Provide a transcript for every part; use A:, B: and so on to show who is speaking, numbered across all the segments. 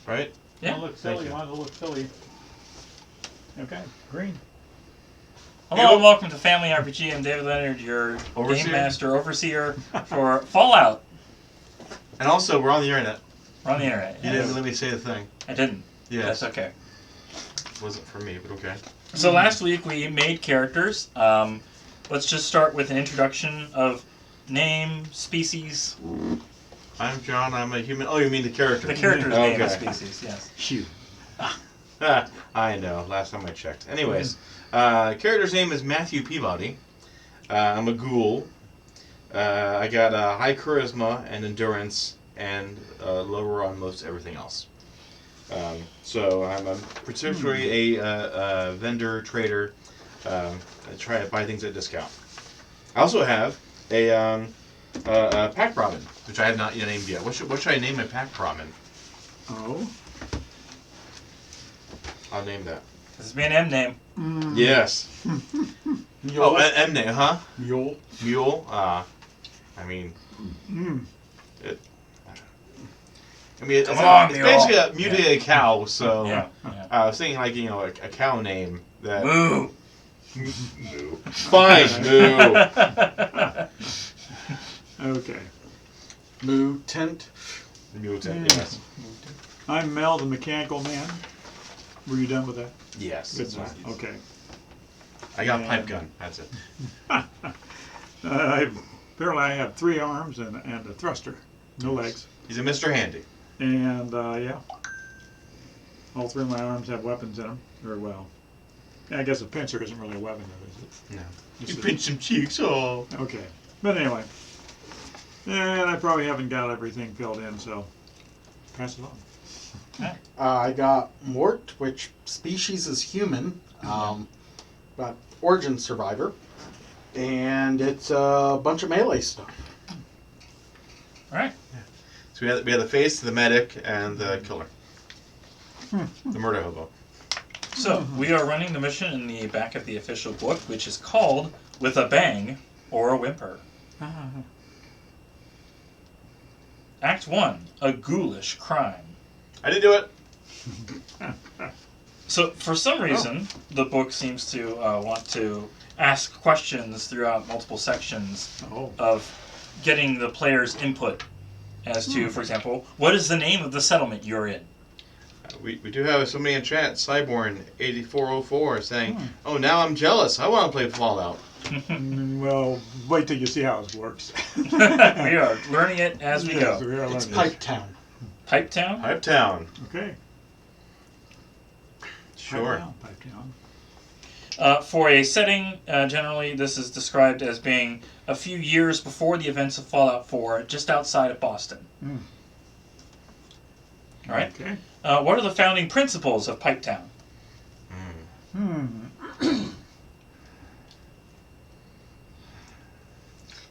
A: right?
B: Yeah.
C: Look silly. Want to look silly. Okay, green.
B: Hello and welcome to Family RPG. I'm David Leonard, your
A: Overseer.
B: game master, overseer for Fallout.
A: And also, we're on the internet.
B: We're on the internet.
A: You didn't let me say the thing.
B: I didn't.
A: Yes.
B: That's okay.
A: Wasn't for me, but okay.
B: So last week we made characters. Let's just start with an introduction of name, species.
A: I'm John. I'm a human. Oh, you mean the character?
B: The character's name and species, yes.
C: Shoot.
A: I know. Last time I checked. Anyways, character's name is Matthew Peabody. I'm a ghoul. I got high charisma and endurance, and lower on most everything else. So I'm particularly a vendor, trader. I try to buy things at discount. I also have a pack brahmin, which I have not yet named yet. What should I name my pack brahmin?
C: Oh.
A: I'll name that.
B: This is be an M name.
A: Yes.
C: Mule.
A: Oh, M name, huh?
C: Mule.
A: Mule. I mean, it's basically a mutated cow. So
B: Yeah.
A: I was thinking like a cow name that.
B: Moo.
A: Moo. Fine. Moo.
C: Okay.
D: Mutant.
A: Mutant. Yes.
C: I'm Mel, the mechanical man. Were you done with that?
A: Yes.
C: Good enough. Okay.
A: I got a pipe gun. That's it.
C: Apparently I have 3 arms and a thruster. No legs.
A: He's a Mr. Handy.
C: And, yeah. All 3 of my arms have weapons in them. Very well. I guess a pincher isn't really a weapon, though, is it?
A: No.
C: Just
A: You pinch some cheeks. Oh.
C: Okay. But anyway. And I probably haven't got everything filled in, so pass it on.
D: I got Mort, which species is human, but origin survivor, and it's a bunch of melee stuff.
B: All right.
A: So we had the face, the medic, and the killer. The murder hobo.
B: So we are running the mission in the back of the official book, which is called With a Bang or a Whimper. Act 1, a ghoulish crime.
A: I didn't do it.
B: So, for some reason, the book seems to want to ask questions throughout multiple sections of getting the player's input as to, for example, what is the name of the settlement you're in?
A: We do have somebody in chat, Cyborn8404, saying, "Oh, now I'm jealous. I want to play Fallout."
C: Well, wait till you see how it works.
B: We are learning it as we go.
C: We are
D: It's
C: learning
D: Pipe Town.
B: Pipe Town?
A: Pipe Town.
C: Okay.
A: Sure.
C: Pipe Town.
B: For a setting, generally, this is described as being a few years before the events of Fallout 4, just outside of Boston. All right.
C: Okay.
B: What are the founding principles of Pipe Town?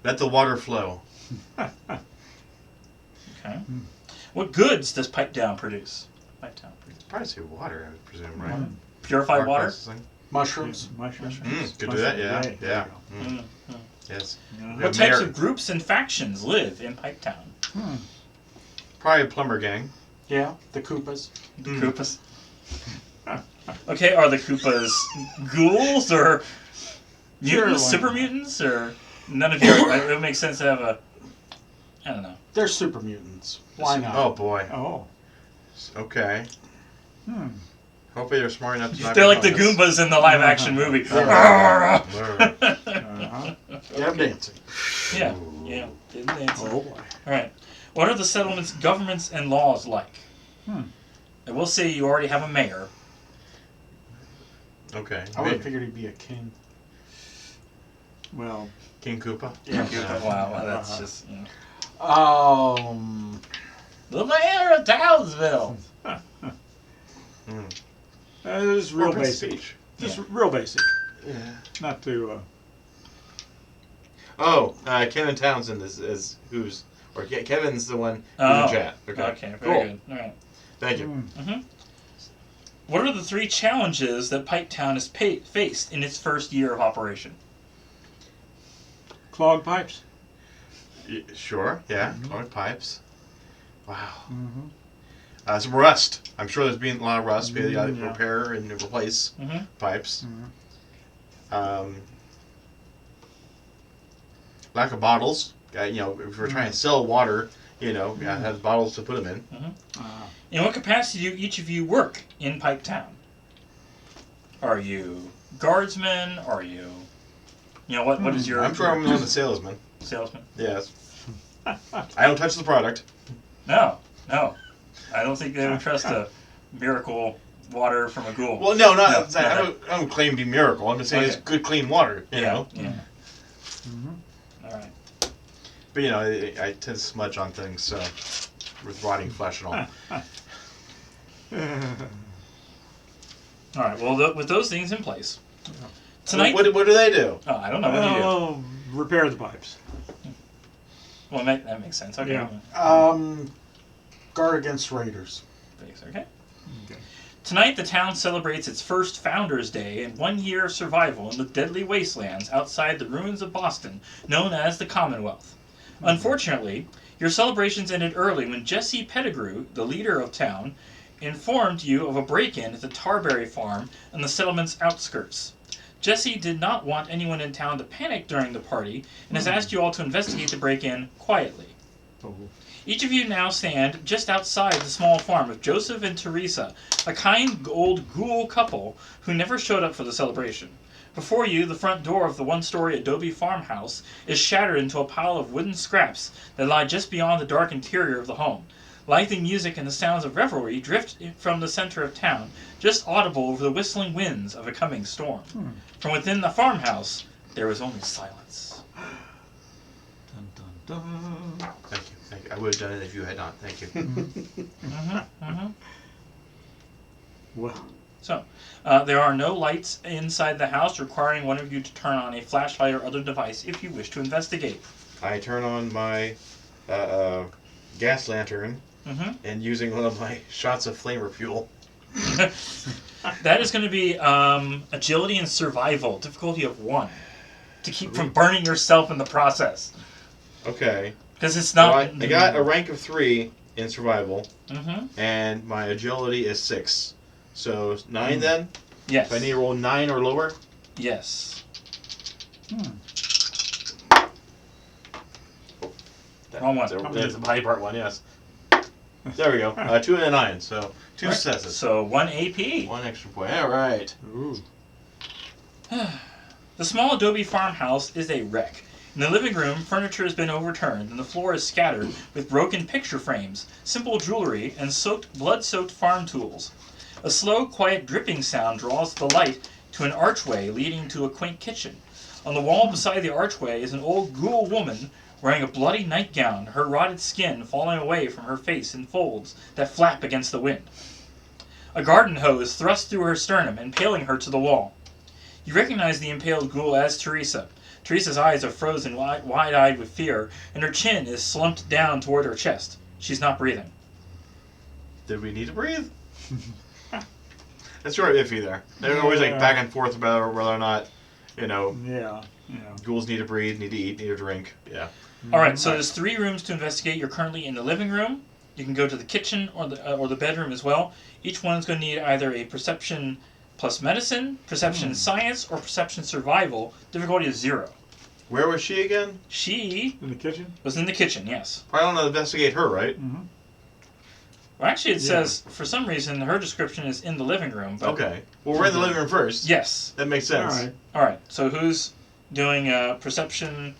A: Let the water flow.
B: Okay. What goods does Pipe Town produce? Pipe Town produce
A: Probably say water, I would presume, right?
B: purified water.
A: Processing.
D: Mushrooms.
C: Mushrooms.
A: Could do that, yeah.
C: There
A: Yeah.
C: you go.
A: Yes.
C: Yeah.
B: What types of groups and factions live in Pipe Town?
A: Probably a plumber gang.
D: Yeah, the Koopas.
B: The Koopas. Okay, are the Koopas ghouls or mutants,
C: Sure,
B: super mutants, or none of your? It would make sense to have a. I don't know.
D: They're super mutants. Why not?
A: Oh boy.
C: Oh.
A: Okay. Hopefully they're smart enough to not
B: They're like the
A: become this.
B: Goombas in the live-action movie.
D: Yeah, dancing.
B: Yeah, yeah. Didn't they?
C: Oh boy.
B: All right. What are the settlement's governments and laws like? I will say you already have a mayor.
A: Okay.
D: I would have figured he'd be a king.
C: Well.
A: King Koopa?
B: Yeah. Wow, that's just. You know. The mayor of Townsville.
C: This is real
A: Open
C: basic.
A: speech.
C: Just real basic.
A: Yeah.
C: Not to.
A: Kevin Townsend is who's... Or Kevin's the one who's
B: Oh.
A: in chat. Okay,
B: Very
A: cool.
B: good. All right.
A: Thank you.
B: What are the 3 challenges that Pipe Town has faced in its first year of operation?
C: Clogged pipes.
A: Sure, yeah. Clogged pipes. Wow. Some rust. I'm sure there's been a lot of rust. We got to
C: Yeah.
A: repair and replace pipes. Lack of bottles. If we're trying to sell water, have bottles to put them in.
B: In what capacity do each of you work in Pipe Town? Are you guardsmen? Are you... what is your...
A: I'm sure I'm the salesman.
B: Salesman?
A: Yes. I don't touch the product.
B: No. I don't think they would trust a miracle water from a ghoul.
A: Well, no, not. I don't claim to be miracle. I'm just saying it's good, clean water. You know.
B: Yeah. All right.
A: But I tend to smudge on things, so with rotting flesh and all.
B: All right. Well, with those things in place, tonight.
A: What do they do?
B: Oh, I don't know. What do you do?
C: Repair the pipes.
B: Well, that makes sense. Okay.
C: Yeah.
D: Guard against raiders.
B: Okay. Tonight, the town celebrates its first Founders' Day and 1 year of survival in the deadly wastelands outside the ruins of Boston, known as the Commonwealth. Unfortunately, your celebrations ended early when Jesse Pettigrew, the leader of town, informed you of a break-in at the Tarberry farm on the settlement's outskirts. Jesse did not want anyone in town to panic during the party and has asked you all to investigate the break-in quietly. Each of you now stand just outside the small farm of Joseph and Teresa, a kind old ghoul couple who never showed up for the celebration. Before you, the front door of the one-story adobe farmhouse is shattered into a pile of wooden scraps that lie just beyond the dark interior of the home. Lightning music and the sounds of revelry drift from the center of town, just audible over the whistling winds of a coming storm. From within the farmhouse, there is only silence.
C: Dun, dun, dun.
A: Thank you. I would have done it if you had not. Thank you.
C: Well.
B: So, there are no lights inside the house, requiring one of you to turn on a flashlight or other device if you wish to investigate.
A: I turn on my gas lantern and using one of my shots of flamer fuel.
B: That is going to be agility and survival, difficulty of 1, to keep from burning yourself in the process.
A: Okay.
B: Because it's not...
A: Well, I got a rank of 3 in survival, and my agility is 6. So 9 then?
B: Yes.
A: If I need to roll 9 or lower?
B: Yes.
A: Wrong one. That's the high part one, yes. There we go. 2 and a 9, so 2 successes.
B: So 1 AP.
A: 1 extra point. All right.
C: Ooh.
B: The small adobe farmhouse is a wreck. In the living room, furniture has been overturned, and the floor is scattered with broken picture frames, simple jewelry, and blood-soaked farm tools. A slow, quiet dripping sound draws the light to an archway leading to a quaint kitchen. On the wall beside the archway is an old ghoul woman wearing a bloody nightgown, her rotted skin falling away from her face in folds that flap against the wind. A garden hose thrust through her sternum, impaling her to the wall. You recognize the impaled ghoul as Teresa. Teresa's eyes are frozen wide-eyed with fear, and her chin is slumped down toward her chest. She's not breathing.
A: Did we need to breathe? That's sort of iffy there. They're always back and forth about whether or not,
C: Yeah.
A: ghouls need to breathe, need to eat, need to drink. Yeah.
B: Alright, so there's 3 rooms to investigate. You're currently in the living room. You can go to the kitchen or the bedroom as well. Each one is going to need either a perception plus medicine, perception science, or perception survival. Difficulty is 0.
A: Where was she again?
B: She
C: In the kitchen?
B: was in the kitchen, yes.
A: I don't know. Investigate her, right?
B: Well, actually, it says, for some reason, her description is in the living room. But
A: Okay. Well, we're in the living room first.
B: yes.
A: That makes sense.
C: All right.
B: Alright, so who's doing perception,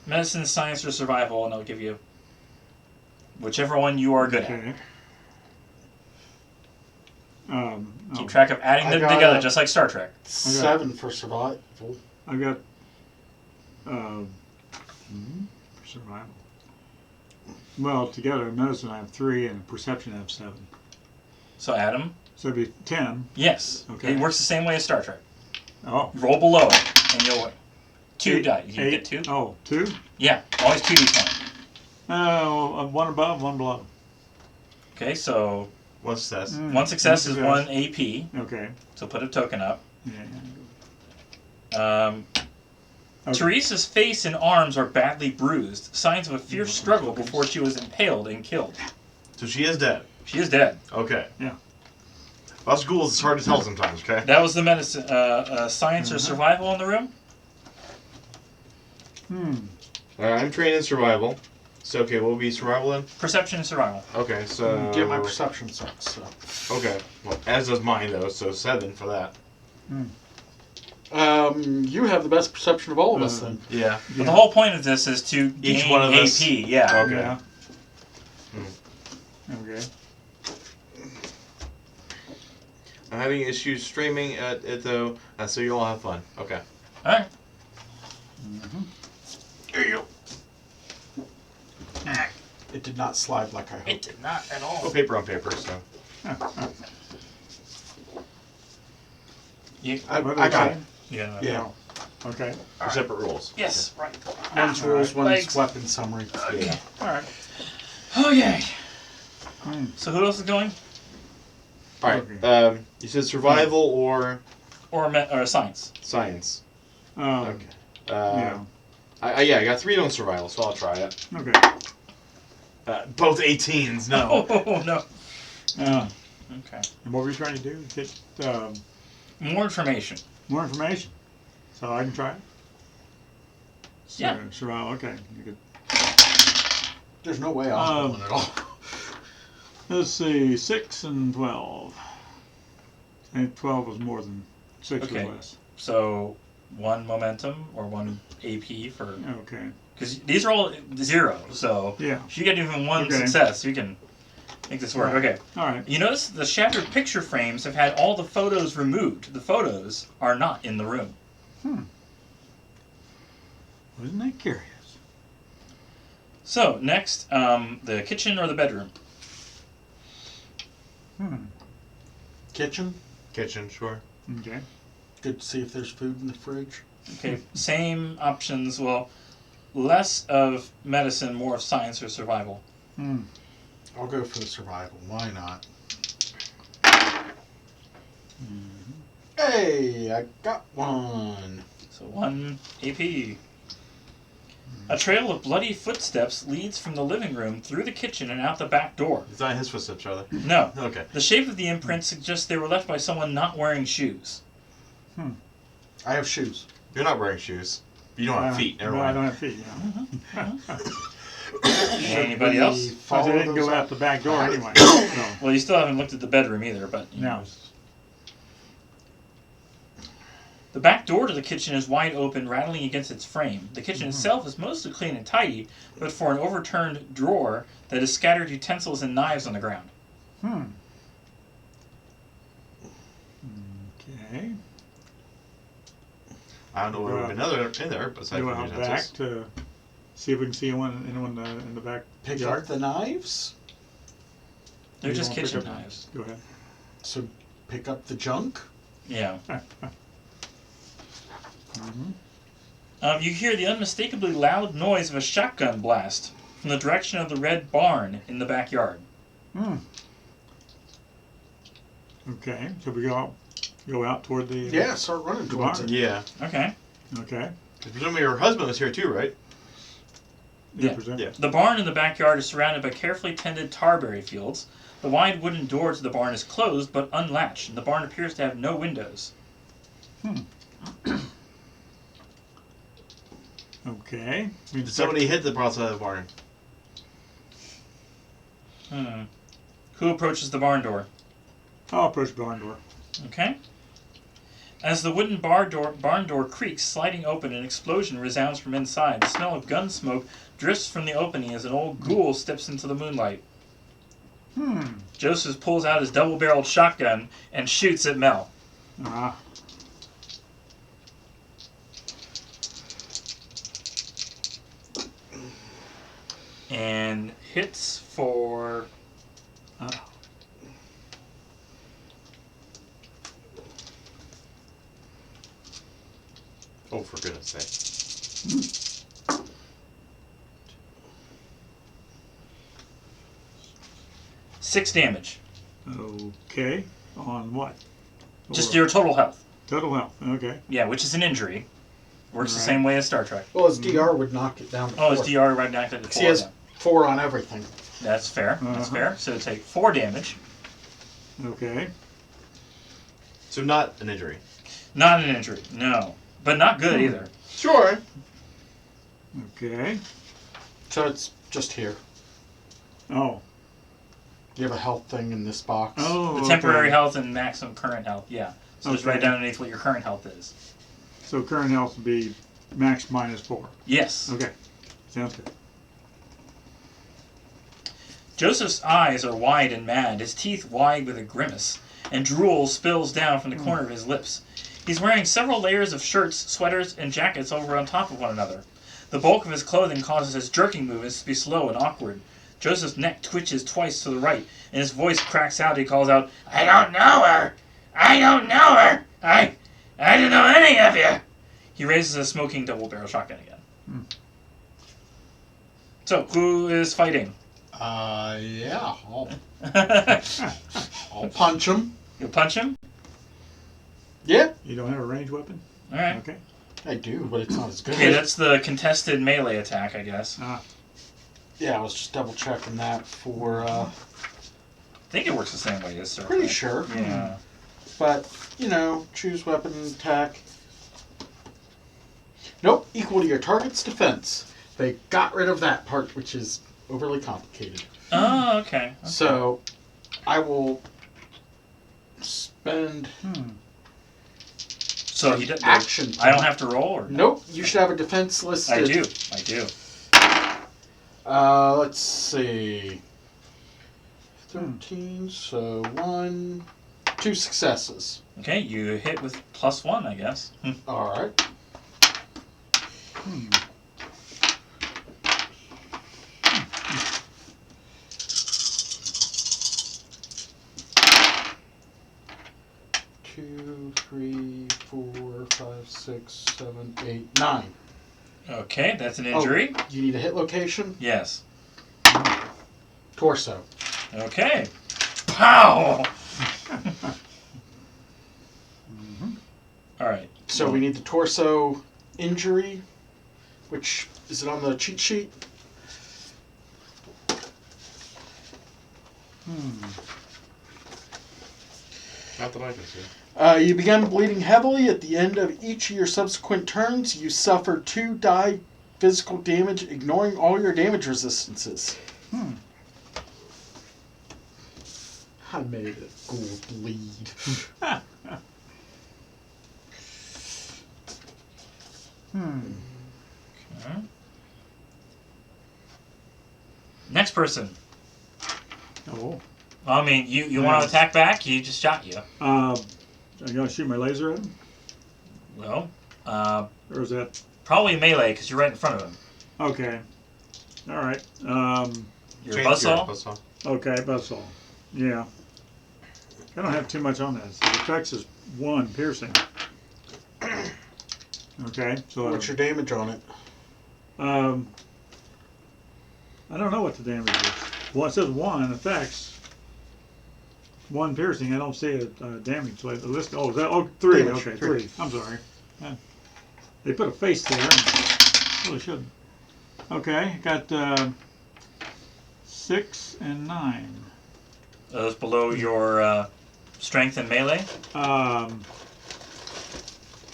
B: medicine, science, or survival, and I'll give you whichever one you are good at.
C: Okay.
B: Keep track of adding them together, just like Star Trek.
D: 7 for survival.
C: I've got survival. Well, together in medicine I have 3 and perception I have 7.
B: So Adam,
C: So it'd be 10.
B: yes.
C: Okay.
B: It works the same way as Star Trek.
C: Oh.
B: Roll below, and you'll win. 2
C: Eight-
B: die. You
C: eight-
B: get 2?
C: Oh, 2?
B: Yeah, always 2d20.
C: Oh, 1 above, 1 below.
B: Okay, so
A: One success.
B: 1 success is 1 AP,
C: Okay.
B: so put a token up.
C: Yeah. Okay.
B: Teresa's face and arms are badly bruised, signs of a fierce struggle before she was impaled and killed.
A: So she is dead.
B: She is dead.
A: Okay.
C: Yeah.
A: Us ghouls, it's hard to tell sometimes, okay?
B: That was the medicine. Science or survival in the room?
A: I'm trained in survival. So, okay, what will be survival then?
B: Perception and survival.
A: Okay, so...
D: Get my perception sucks. So.
A: Okay. Well, as does mine, though, so 7 for that.
D: You have the best perception of all of us, then.
A: Yeah.
B: But the whole point of this is to
A: Each
B: gain
A: one of
B: AP.
A: us.
B: Yeah.
A: Okay.
C: Yeah. Okay.
A: I'm having issues streaming it, though, so you all have fun. Okay.
B: All right.
A: There you go.
D: It did not slide like I
B: It
D: hoped.
B: did not at all.
A: Well, paper on paper, so...
B: You,
D: I
C: What
D: got
C: are
D: it.
C: they
B: yeah.
D: Yeah.
C: Okay.
A: They're separate rules.
B: Yes. Right.
D: One's rules, one's
B: Legs.
D: weapon summary.
A: Yeah.
C: All right.
B: Okay. So who else is going?
A: Alright,
C: Okay.
A: you said survival or
B: Or science?
A: science.
C: Okay.
A: Okay.
C: Yeah.
A: I got 3 on survival, so I'll try it.
C: Okay.
A: Both 18s, no.
B: Oh no. Okay.
C: And what were you trying to do? Get
B: More information.
C: more information, so I can try it. So,
B: Yeah.
C: survival. Okay. You could,
D: There's no way I'm going at all.
C: let's see. 6 and 12. I think 12 was more than 6
B: Okay.
C: was less.
B: So 1 momentum or 1 AP for
C: Okay.
B: because these are all 0. So
C: Yeah.
B: if you get even 1
C: Okay.
B: success, you can make this work. Okay.
C: All right.
B: You notice the shattered picture frames have had all the photos removed. The photos are not in the room.
C: Wasn't that curious?
B: So next, the kitchen or the bedroom?
D: Kitchen.
A: Kitchen, sure.
C: Okay.
D: Good to see if there's food in the fridge.
B: Okay, same options. Well, less of medicine, more of science or survival.
D: I'll go for the survival. Why not? Hey, I got one.
B: So 1 AP. A trail of bloody footsteps leads from the living room through the kitchen and out the back door.
A: It's not his footsteps, are they?
B: No.
A: Okay.
B: The shape of the imprint suggests they were left by someone not wearing shoes.
D: I have shoes.
A: You're not wearing shoes. You don't have feet, never
C: No, I
A: mind.
C: don't have feet. Yeah.
B: Anybody else?
C: Because I didn't go out the back door anyway.
B: Well, you still haven't looked at the bedroom either, but... you know.
C: No.
B: The back door to the kitchen is wide open, rattling against its frame. The kitchen itself is mostly clean and tidy, but for an overturned drawer that has scattered utensils and knives on the ground.
C: Okay.
A: I don't know what would have been in there, besides
C: Go
A: the
C: out back
A: utensils.
C: to see if we can see anyone in the back
D: Pick
C: yard.
D: up the knives.
B: They're
C: You
B: just
C: wanna pick
B: kitchen
C: up-
B: knives.
C: Go ahead.
D: So pick up the junk.
B: Yeah. You hear the unmistakably loud noise of a shotgun blast from the direction of the red barn in the backyard.
C: Okay. So we go out toward the.
D: Yeah, start running towards
C: barn.
D: it.
A: Yeah.
B: Okay.
C: Okay.
A: Presumably your husband was here too, right?
B: Yeah.
C: Present-
A: Yeah.
B: The barn in the backyard is surrounded by carefully tended tarberry fields. The wide wooden door to the barn is closed but unlatched, and the barn appears to have no windows.
C: Okay. We
A: Did somebody hit the outside of the barn?
B: Who approaches the barn door?
C: I'll approach the barn door.
B: Okay. As the wooden barn door creaks, sliding open, an explosion resounds from inside. The smell of gun smoke drifts from the opening as an old ghoul steps into the moonlight. Joseph pulls out his double-barreled shotgun and shoots at Mel.
C: Ah.
B: And hits for...
A: Oh, for goodness sake.
B: 6 damage.
C: Okay. On what?
B: Just
C: Or-
B: your total health.
C: total health. Okay.
B: Yeah, which is an injury. Works the
C: Right.
B: same way as Star Trek.
D: Well, his DR would knock it down to
B: Oh,
D: 4.
B: his DR right back to the
D: He has 4 on everything.
B: That's fair. That's
C: Uh-huh.
B: fair. So take 4 damage.
C: Okay.
A: So not an injury.
B: Not an injury, no. But not good either.
A: Sure.
C: Okay.
D: So it's just here.
C: Oh.
D: You have a health thing in this box.
C: Oh.
B: The temporary
C: okay.
B: health and maximum current health, yeah. So just
C: Okay.
B: write down underneath what your current health is.
C: So current health would be max -4.
B: Yes.
C: Okay. Sounds good.
B: Joseph's eyes are wide and mad, his teeth wide with a grimace, and drool spills down from the corner of his lips. He's wearing several layers of shirts, sweaters, and jackets over on top of one another. The bulk of his clothing causes his jerking movements to be slow and awkward. Joseph's neck twitches twice to the right, and his voice cracks out. He calls out, "I don't know her! I don't know her! I don't know any of you!" He raises a smoking double-barrel shotgun again. So, who is fighting?
D: Yeah. I'll punch him.
B: You'll punch him?
D: Yeah,
C: You don't have a ranged weapon?
B: Alright.
C: Okay.
D: I do, but it's not as good.
B: Okay, that's the contested melee attack, I guess.
C: Ah.
D: Yeah, I was just double checking that for.
B: I think it works the same way as Surf.
D: Pretty
B: right?
D: sure.
B: Yeah.
D: But, choose weapon attack. Nope, equal to your target's defense. They got rid of that part, which is overly complicated.
B: Oh, okay.
D: So, I will spend
B: So he does.
D: action.
B: I don't have to roll, or
D: Nope, you should have a defense listed.
B: I do.
D: Let's see. 13, so 2 successes.
B: Okay, you hit with +1, I guess.
D: Alright. Two, 3, 4, 5, 6, 7, 8, 9.
B: Okay, that's an injury.
D: Oh, you need a hit location?
B: Yes.
D: Torso.
B: Okay. Pow! All right.
D: So we need the torso injury, which is it on the cheat sheet?
A: Not that I can see.
D: You begin bleeding heavily. At the end of each of your subsequent turns, you suffer 2 die physical damage, ignoring all your damage resistances. I made a ghoul bleed.
B: Okay. Next person.
C: Oh.
B: Well, I mean, you want to attack back? He just shot you.
C: I gotta shoot my laser at him?
B: Well,
C: Or is that...
B: probably melee because you're right in front of him.
C: Okay. Alright.
B: Your
A: Change
B: buzzsaw.
A: buzzsaw.
C: Okay, buzzsaw. Yeah. I don't have too much on that. The effects is 1 piercing. Okay, so...
D: What's your damage on it?
C: I don't know what the damage is. Well, it says 1 effects. 1 piercing. I don't see a damage list. Oh, is that? Oh, 3.
D: Damage,
C: Okay,
D: 3.
C: 3. I'm sorry. They put a face there. And really shouldn't. Okay, got 6 and 9.
B: Those below your strength and melee.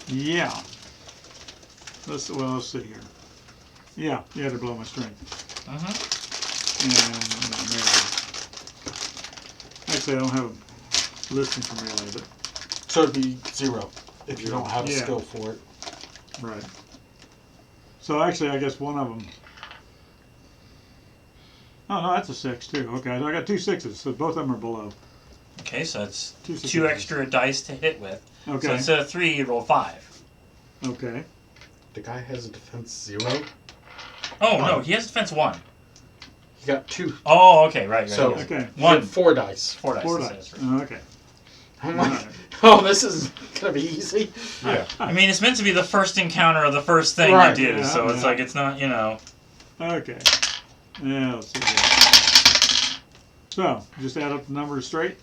C: Yeah. Let's see here. Yeah, they're below my strength. And melee. Actually, I don't have a listing for melee, but
D: So it'd be 0 if you don't have a
C: Yeah.
D: skill for it.
C: right. So actually, I guess one of them. Oh no, that's a 6 too. Okay, so I got 2 6s, so both of them are below.
B: Okay, so that's
C: 2
B: 2 extra dice to hit with. So
C: Okay.
B: instead of 3, you roll 5.
C: Okay.
D: The guy has a defense 0.
B: Oh no, he has defense 1.
D: He got 2.
B: Oh, okay, right.
D: So-
B: yes.
C: Okay.
D: He had
B: 1.
D: 4 dice.
B: 4 dice.
C: 4
B: it
C: dice.
B: says, right.
C: Okay.
D: I'm like,
C: Alright.
D: oh, this is gonna be easy.
A: Yeah.
B: I mean, it's meant to be the first encounter of the first thing
D: Right,
B: you do,
C: yeah,
B: so it's
C: yeah.
B: like it's not,
C: Okay. Yeah, let's see here. So, just add up the numbers straight.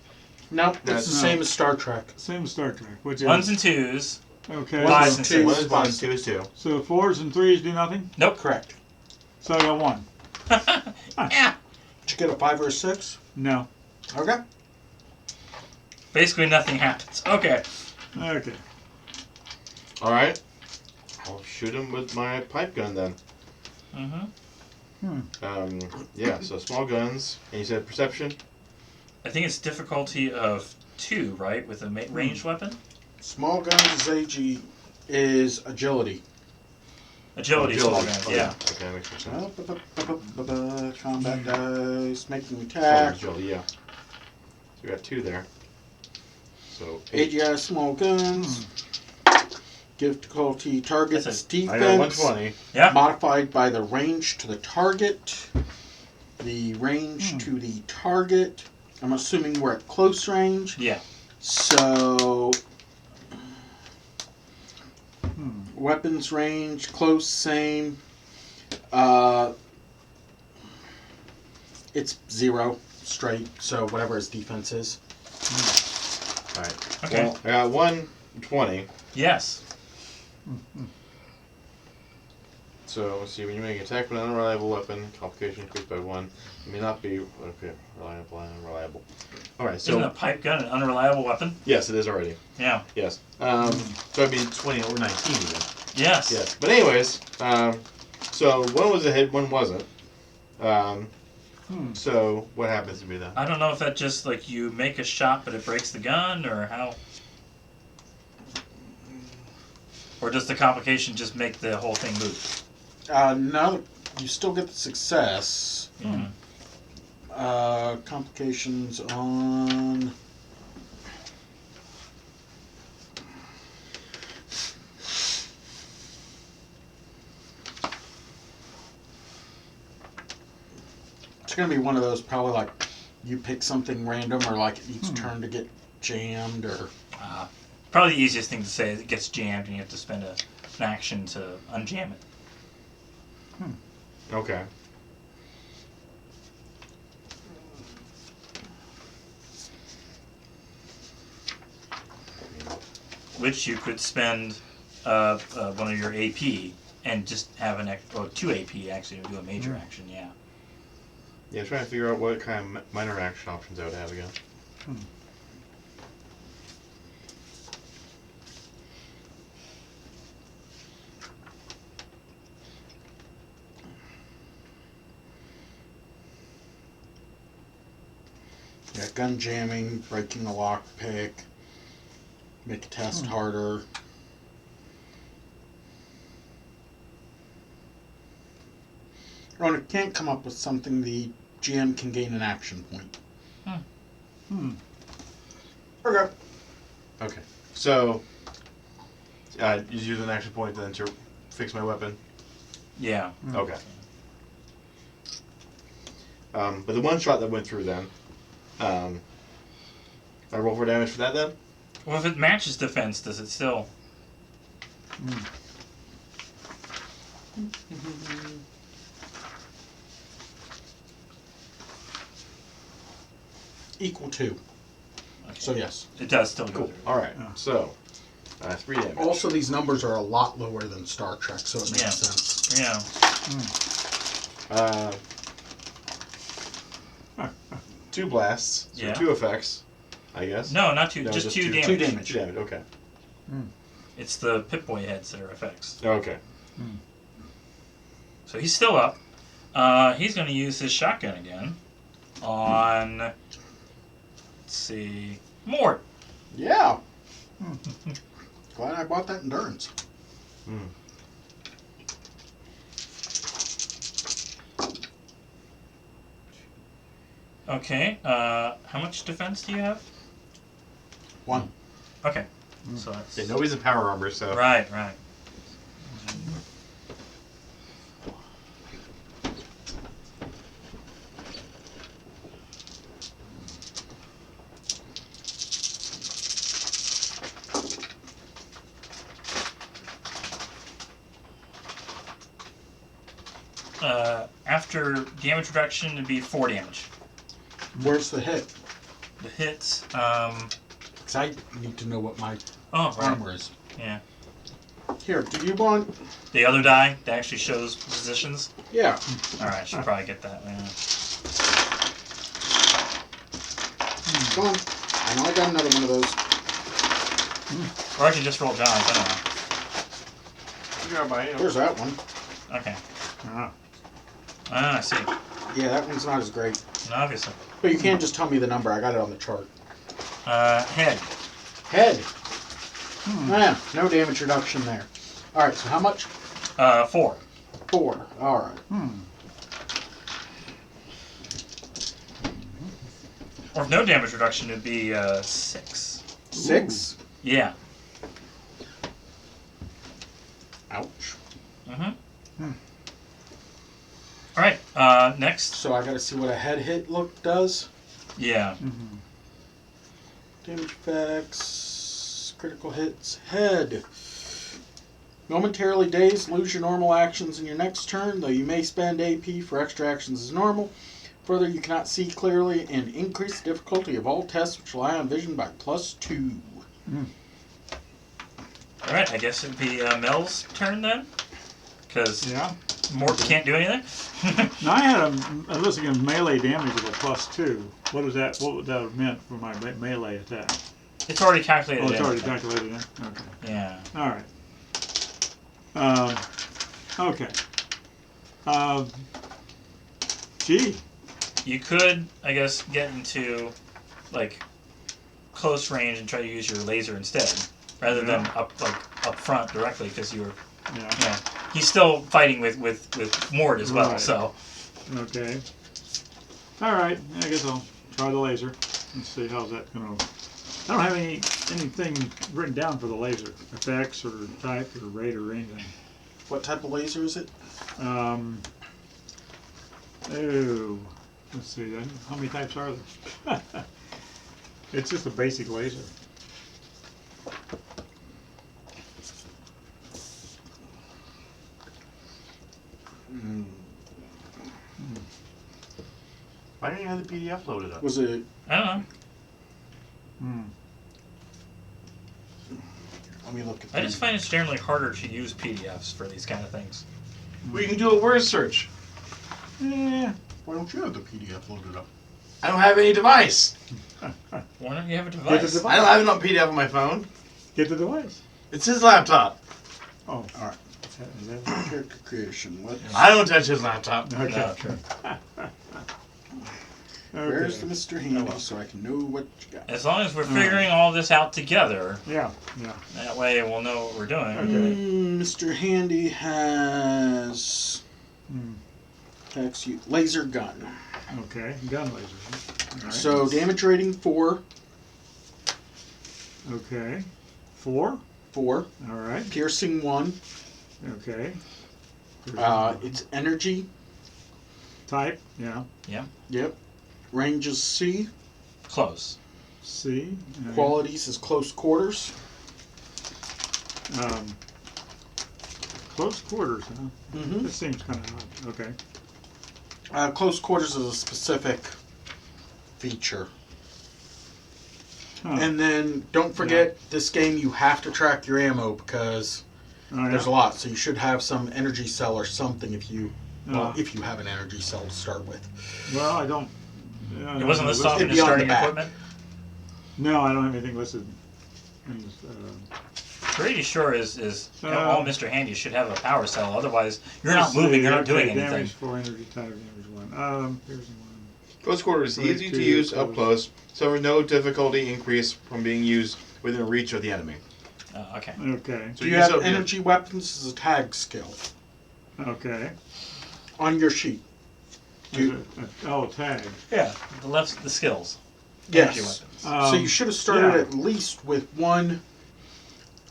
D: Nope, it's the
C: No.
D: same as Star Trek.
C: Same as Star Trek, which is
B: 1s and 2s.
C: okay.
B: Fives
C: So,
B: and
D: Two.
B: 6s.
A: 1 is 1, 2 is 2.
C: so 4s and 3s do nothing.
B: Nope.
D: Correct.
C: So I got 1.
B: Yeah.
D: Did you get a 5 or a 6?
C: No.
D: Okay.
B: Basically, nothing happens. Okay.
C: Okay.
A: All right. I'll shoot him with my pipe gun then. Yeah. So small guns. And you said perception.
B: I think it's difficulty of 2, right, with a ranged weapon.
D: Small guns is agility.
B: Agility, small guns.
A: Oh,
B: Yeah.
A: Okay, that makes more sense.
D: Combat dice, making
A: Oh,
D: attack.
A: agility, yeah. So we got 2 there. So
D: AGI small guns. Difficulty target's
B: That's
D: defense.
A: I got 120.
B: Yeah.
D: Modified by the range to the target. The range to the target. I'm assuming we're at close range.
B: Yeah.
D: So weapons range, close, same. It's 0 straight, so whatever his defense is.
A: Alright.
B: Okay.
A: Well, I got 120.
B: Yes.
A: So let's see, when you make an attack with an unreliable weapon, complication increased by 1. It may not be reliable. Alright, so
B: Isn't a pipe gun an unreliable weapon?
A: yes, it is already.
B: Yeah.
A: Yes. So it'd be 20 or 19 even.
B: Yes.
A: Yes. But anyways, so one was a hit, one wasn't. So what happens to me then?
B: I don't know if that just like you make a shot but it breaks the gun or how. Or does the complication just make the whole thing move?
D: No, you still get the success.
B: Yeah.
D: Complications on. It's gonna be one of those probably like you pick something random or like it needs turn to get jammed or.
B: Probably the easiest thing to say is it gets jammed and you have to spend an action to unjam it.
A: Okay.
B: Which you could spend one of your AP and just have an extra, 2 AP actually to do a major action, yeah.
A: Yeah, trying to figure out what kind of minor action options I would have again.
D: Yeah, gun jamming, breaking a lockpick, make a test harder. Or if it can't come up with something, the GM can gain an action point. Okay.
A: Okay. So, you use an action point then to fix my weapon?
B: Yeah.
A: Okay. But the one shot that went through then, I roll for damage for that then?
B: Well, if it matches defense, does it still...
D: Equal 2.
B: Okay.
D: So yes.
B: It does still go
A: Cool.
B: through.
A: Alright, so, 3 damage.
D: Also, these numbers are a lot lower than Star Trek, so it makes
B: Yeah.
D: sense.
B: Yeah.
A: 2 blasts, so
B: Yeah.
A: 2 effects, I guess.
B: No, not 2.
A: No,
B: just 2
A: 2
B: damage.
D: 2 damage.
A: 2 damage, okay.
B: It's the Pip-Boy heads that are effects.
A: Okay.
B: So he's still up. He's going to use his shotgun again on... Let's see... Mort.
D: Yeah. Glad I bought that endurance.
B: Okay. How much defense do you have?
D: 1.
B: Okay. So that's...
A: Yeah, nobody's in power armor, so...
B: Right. After damage reduction, it'd be 4 damage.
D: Where's the hit?
B: The hits,
D: Because I need to know what my
B: oh, right.
D: armor is.
B: Yeah.
D: Here, do you want...
B: The other die that actually shows positions.
D: Yeah.
B: Alright, I should probably get that. Yeah.
D: Come on. I know I got another one of those.
B: Or I can just roll John's. I don't
D: There's that one.
B: know. Okay.
C: Ah.
B: Ah, I see.
D: Yeah, that one's not as great.
B: No, obviously.
D: But you can't just tell me the number. I got it on the chart.
B: Head.
D: Head. Yeah, no damage reduction there. Alright, so how much?
B: 4.
D: 4. Alright.
B: Or if no damage reduction, it'd be 6.
D: 6?
B: Yeah.
D: Ouch.
B: Mm-hmm. All right. Next.
D: So I gotta see what a head hit look does.
B: Yeah.
D: Damage effects, critical hits, head. Momentarily dazed, lose your normal actions in your next turn, though you may spend AP for extra actions as normal. Further, you cannot see clearly and increase the difficulty of all tests which rely on vision by +2.
B: All right. I guess it'd be Mel's turn then, because
C: Yeah.
B: Mort can't do anything.
C: Now I had a list against melee damage of a +2. What was that? What would that have meant for my melee attack?
B: It's already calculated.
C: Oh, it's
B: in.
C: already calculated in? Okay.
B: Yeah.
C: All right. Okay. Gee.
B: You could, I guess, get into like close range and try to use your laser instead, rather than up front directly, because you were.
C: Yeah.
B: Yeah. He's still fighting with Mort as well.
C: Right.
B: So.
C: Okay. All right. I guess I'll try the laser. Let's see how's that going to. I don't have anything written down for the laser effects or type or rate or anything.
D: What type of laser is it?
C: Let's see. How many types are there? It's just a basic laser.
A: Why didn't you have the PDF loaded up?
D: Was it?
B: I don't know.
D: Let me look at
B: I just find it's generally harder to use PDFs for these kind of things.
A: We can do a word search.
C: Yeah.
D: Why don't you have the PDF loaded up?
A: I don't have any device.
B: Why don't you have a
C: Get the
B: device?
C: device.
A: I don't have it on PDF on my phone.
C: Get the device.
A: It's his laptop.
C: Oh.
D: Alright.
C: Is that
D: Character creation. Let's...
A: I don't touch his laptop.
C: okay.
B: No, sure.
D: Where's the
C: Okay.
D: Mr. Handy so I can know what you got?
B: As long as we're figuring all this out together,
C: Yeah. Yeah.
B: that way we'll know what we're doing.
C: Okay.
D: Mr. Handy has laser gun.
C: Okay. Gun laser. All right.
D: So damage rating 4.
C: Okay. 4.
D: 4.
C: All right.
D: Piercing 1.
C: Okay.
D: It's energy.
C: Type. Yeah.
D: Yep. Range is C.
B: Close.
C: C.
D: Qualities is close quarters.
C: Close quarters, huh?
D: Mm-hmm.
C: This seems kind of odd. Okay.
D: Close quarters is a specific feature.
C: Huh.
D: And then don't forget, this game you have to track your ammo because there's a lot. So you should have some energy cell or something if you have an energy cell to start with.
C: Well, I don't.
B: It wasn't listed off in
D: It'd
B: the
D: be on the
B: starting
D: back.
B: equipment?
C: No, I don't have anything listed. In this,
B: Pretty sure is all Mr. Handy should have a power cell. Otherwise, you're not
C: let's
B: moving.
C: see,
B: You're not doing
C: okay,
B: anything.
C: Damage 4, energy type, damage 1. Here's the one.
A: Close quarters is
C: Right
A: easy
C: to
A: to use up
C: close.
A: close, so no difficulty increase from being used within reach of the enemy.
B: Okay.
C: Okay.
A: So
D: Do you
A: use
D: have
A: up your-
D: energy weapons as a tag skill
C: Okay.
D: on your sheet?
C: Tag.
B: Yeah. The skills. Energy
D: Yes.
B: weapons.
D: So you should have started
C: yeah.
D: at least with one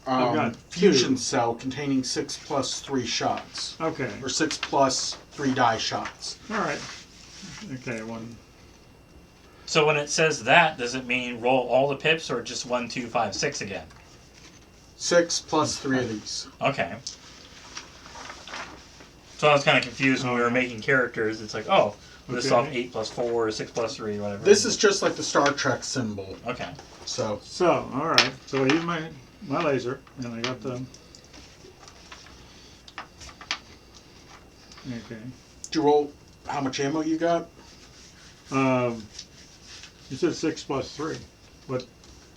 C: I've got
D: fusion
C: 2.
D: cell containing 6 plus 3 shots.
C: Okay.
D: Or 6 plus 3 die shots.
C: All right. Okay. 1.
B: So when it says that, does it mean roll all the pips or just 1, 2, 5, 6 again?
D: 6 plus 3 of these.
B: Okay. So I was kind of confused when we were making characters. It's like, oh, this off 8 plus 4 or 6 plus 3, whatever.
D: This is just like the Star Trek symbol.
B: Okay.
D: So
C: All right. So I use my laser, and I got the. Okay.
D: did you roll how much ammo you got?
C: You said 6 plus 3.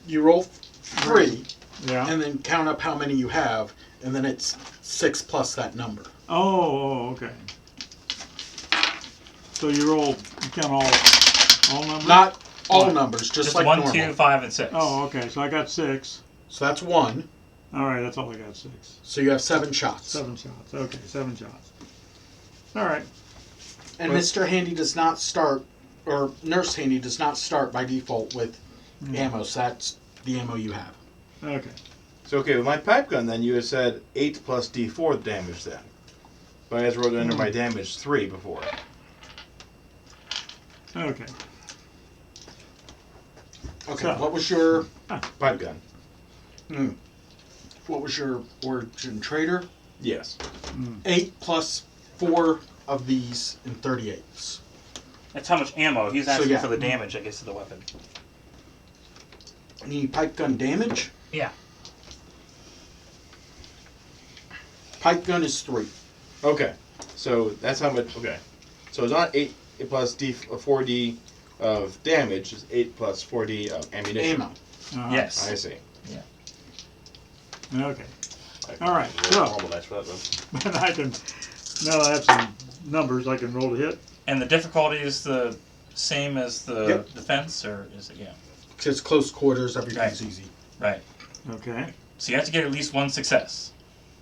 D: You roll 3,
C: Yeah.
D: and then count up how many you have, and then it's 6 plus that number.
C: Oh, okay. So you count all numbers?
D: Not all numbers, just like
B: 1,
D: normal.
B: 2, 5, and 6.
C: Oh, okay. So I got 6.
D: So that's 1.
C: All right, that's all I got. 6.
D: So you have 7 shots.
C: 7 shots. Okay, 7 shots. All right.
D: And Mr. Handy does not start, or Nurse Handy does not start by default with ammo. So that's the ammo you have.
C: Okay.
A: So, okay, with my pipe gun, then, you had said 8 plus D4 damage then. But I just wrote under my damage 3 before.
C: Okay.
D: Okay,
C: So-
D: what was your...
A: Pipe gun.
D: What was your origin trader?
A: Yes.
D: 8 plus 4 of these in 38s.
B: That's how much ammo. He's asking
D: yeah.
B: for the damage, I guess, to the weapon.
D: Any pipe gun damage?
B: Yeah.
D: Pipe gun is 3.
A: Okay. So, that's how much... Okay. So, it's not 8 plus 4D of damage. It's 8 plus 4D of ammunition.
D: Ammo.
B: Yes.
A: I see.
C: Okay. All right. So,
A: Normal dice for that, though.
C: and I can, now that I have some numbers, I can roll to hit.
B: And the difficulty is the same as the
D: Yep.
B: defense, or is it? Yeah.
D: Because it's close quarters, everything's
B: Right.
D: easy.
B: Right.
C: Okay.
B: So you have to get at least 1 success.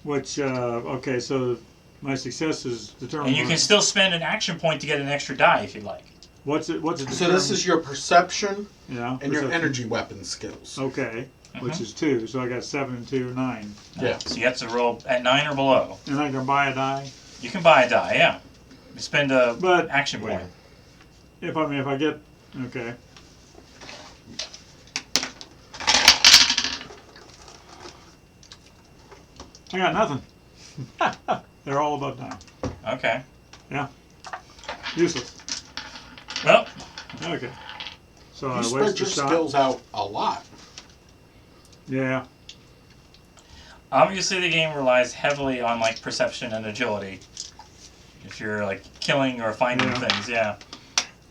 C: Which, okay, so my success is determined.
B: And you can still spend an action point to get an extra die if you'd like.
C: What's it
D: So this
C: determined?
D: is your perception
C: Yeah.
D: and your
C: perception.
D: energy weapon skills.
C: Okay. Which is 2, so I got 7 and 2, 9.
D: Yeah.
B: So you have to roll at 9 or below.
C: And I can buy a die.
B: You can buy a die, yeah. You spend a
C: But-
B: action point.
C: If I get, okay. I got nothing. They're all about down.
B: Okay.
C: Useless.
B: Well,
C: Okay. So
D: You
C: I
D: spread
C: waste a
D: your
C: shot.
D: skills out a lot.
C: Yeah.
B: obviously the game relies heavily on like perception and agility. If you're like killing or finding
C: Yeah.
B: things, yeah.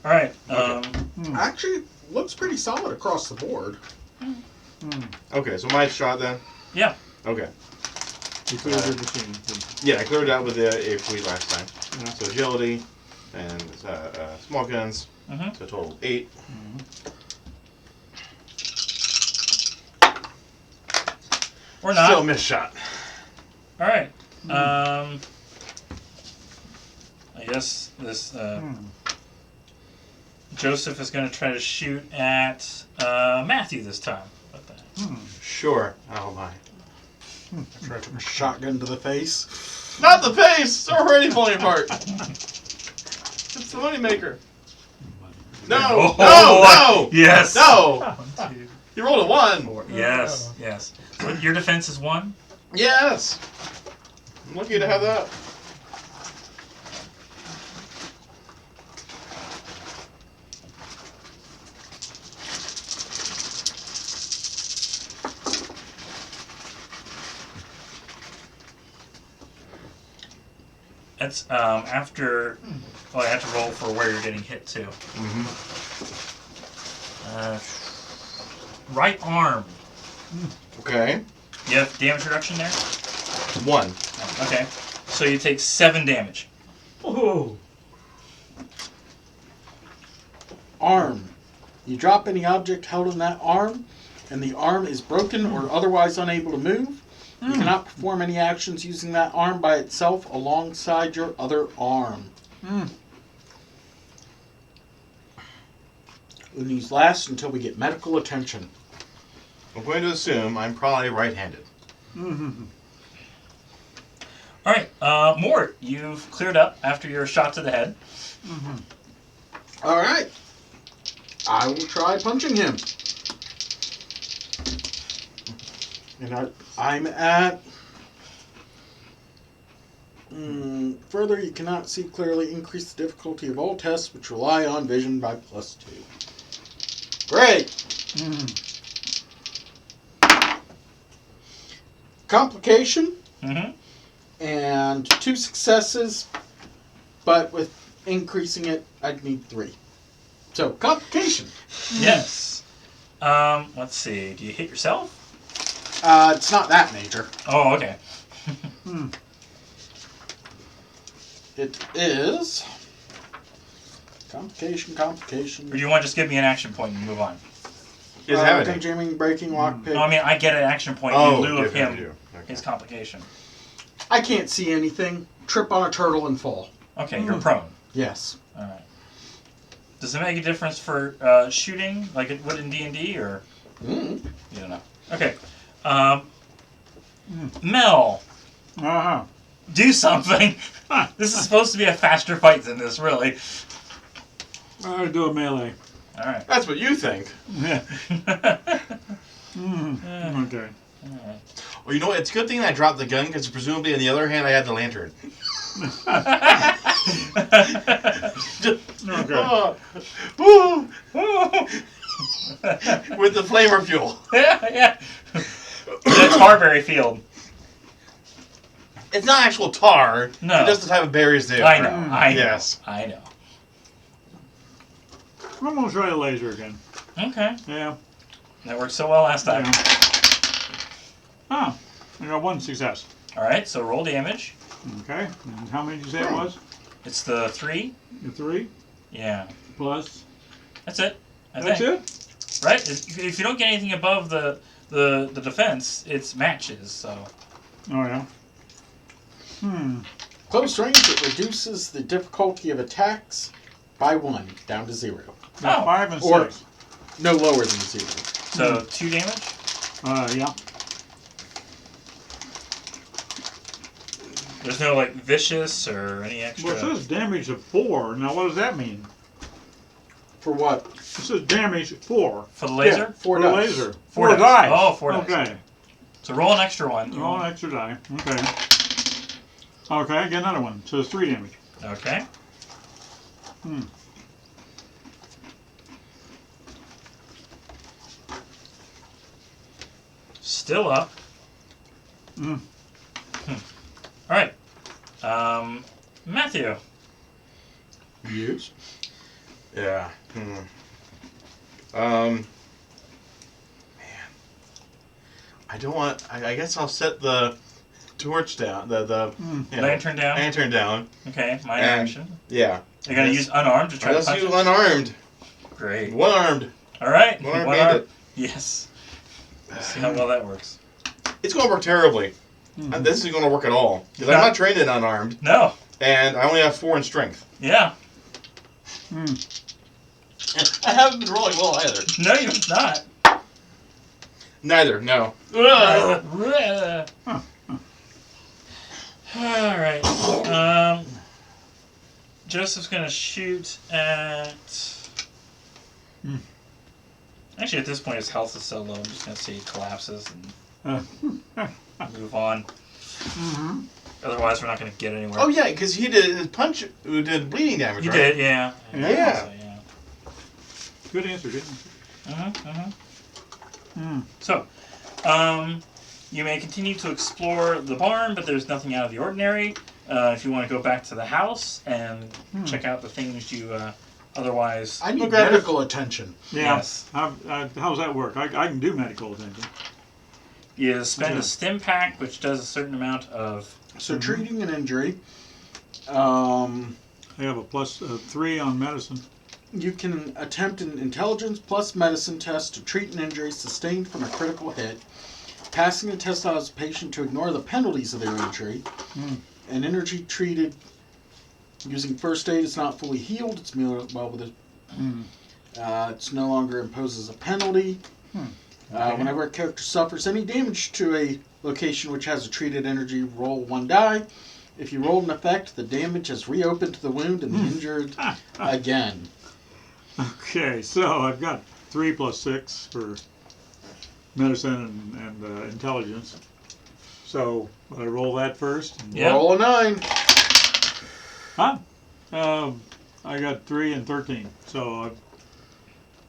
B: All right.
D: Actually, looks pretty solid across the board.
A: Okay, so my shot then?
B: Yeah.
A: Okay.
C: You cleared your machine.
A: Yeah, I cleared it out with the a fleet last time.
C: Yeah.
A: So agility and small guns.
B: Mhm.
A: So total 8.
B: Or not.
A: Still a missed shot.
B: All right. I guess this Joseph is going to try to shoot at Matthew this time. What the heck?
A: Sure. Oh my.
D: Shotgun to the face.
A: Not the face! It's already falling apart. It's the moneymaker. No!
B: Oh,
A: No! No!
B: Yes.
A: No!
B: 1, 2,
A: You rolled a 1.
B: 4. Yes. Yes. So your defense is 1.
A: Yes! I'm lucky to have that.
B: That's after. Oh, I have to roll for where you're getting hit too. Right arm.
A: Okay.
B: You have damage reduction there?
A: 1.
B: Okay. So you take 7 damage.
C: Oh.
D: Arm. You drop any object held in that arm, and the arm is broken or otherwise unable to move. You cannot perform any actions using that arm by itself alongside your other arm. And these last until we get medical attention.
A: I'm going to assume I'm probably right-handed.
B: All right, Mort, you've cleared up after your shot to the head.
D: All right. I will try punching him. And I'm at... further, you cannot see clearly. Increase the difficulty of all tests, which rely on vision by +2. Great! Complication, and 2 successes, but with increasing it, I'd need 3. So, complication.
B: Yes. Let's see. Do you hit yourself?
D: It's not that major.
B: Oh, okay.
D: It is complication.
B: Or do you want to just give me an action point and move on?
A: He doesn't have any.
D: Jamming, breaking, lockpick.
B: No, I mean, I get an action point
A: Oh,
B: in lieu of
A: give
B: him,
A: you. Okay.
B: his complication.
D: I can't see anything. Trip on a turtle and fall.
B: Okay, you're prone.
D: Yes.
B: Alright. Does it make a difference for shooting, like it would in D&D, or?
D: Mm.
B: You don't know. Okay. Mel,
C: Uh-huh.
B: do something! This is supposed to be a faster fight than this, really.
C: I'll do a melee.
B: Alright.
A: That's what you think.
C: Yeah. Okay.
A: Well, you know what? It's a good thing I dropped the gun because presumably, on the other hand, I had the lantern. With the flamer fuel.
B: Yeah. That's Harberry Field.
A: It's not actual tar.
B: No.
A: It's just the type of berries they
B: I
A: are.
B: know. I know.
A: Yes.
B: I know.
C: I'm going to try the laser again.
B: Okay.
C: Yeah.
B: That worked so well last time.
C: Yeah. Ah, I got one success.
B: Alright, so roll damage.
C: Okay. And how many did you say it was?
B: It's the 3.
C: The 3
B: Yeah.
C: plus.
B: That's it.
C: That's it?
B: Right? If you don't get anything above the defense, it's matches, so.
C: Oh, yeah.
D: Close range, it reduces the difficulty of attacks by 1, down to 0.
C: Got
B: Oh.
C: 5 and
D: Or-
C: 6.
D: No lower than 0.
B: So 2 damage?
C: Yeah.
B: There's no, like, vicious or any extra.
C: Well, it says damage of 4. Now, what does that mean?
D: For what?
C: It says damage 4.
B: For the laser?
D: Yeah, 4
C: For the
D: dice.
C: laser.
B: 4
C: 4
B: dice.
C: dice.
B: Oh, 4 dice.
C: Okay.
B: So roll an extra one.
C: Roll an extra die. Okay. Okay, get another one. So it's 3 damage.
B: Okay. Still up. Alright. Matthew.
D: Use.
A: Yeah. Man. I don't want. I guess I'll set the torch down. The you know,
B: Lantern down.
A: Lantern down.
B: Okay, minor
A: And-
B: action.
A: Yeah.
B: You're gonna use unarmed to try to
A: Let's
B: punch
A: do
B: it?
A: unarmed.
B: Great.
A: One armed.
B: Alright.
A: One armed
B: One
A: bandit.
B: arm. Yes. Let's see how well that works.
A: It's going to work terribly. And this isn't going to work at all because I'm not trained in unarmed,
B: No.
A: and I only have 4 in strength.
B: Yeah.
A: I haven't been rolling well either.
B: No, you're not.
A: Neither. No.
B: Alright. Joseph's gonna shoot at. Actually, at this point, his health is so low, I'm just gonna say he collapses and move on. Otherwise, we're not gonna get anywhere.
A: Oh, yeah, because he did his punch, did bleeding damage,
B: He
A: right?
B: did, yeah.
A: Yeah.
B: So, yeah.
C: Good answer, good answer.
B: So, you may continue to explore the barn, but there's nothing out of the ordinary. If you want to go back to the house and check out the things you otherwise...
D: I need
A: Look at
D: medical attention.
C: Yeah.
B: Yes.
C: How does that work? I can do medical attention.
B: You spend a stim pack, which does a certain amount of...
D: So treating an injury,
C: I have a plus 3 on medicine.
D: you can attempt an intelligence plus medicine test to treat an injury sustained from a critical hit. Passing the test allows the patient to ignore the penalties of their injury. An energy treated using first aid is not fully healed. It's well with it. It's no longer imposes a penalty. Whenever a character suffers any damage to a location which has a treated energy, roll 1 die. If you roll an effect, the damage has reopened the wound and the injured again.
C: Okay, so I've got 3 plus 6 for medicine and intelligence. So, will I roll that first?
B: Yeah.
D: Roll a 9.
C: Huh? I got 3 and 13. So,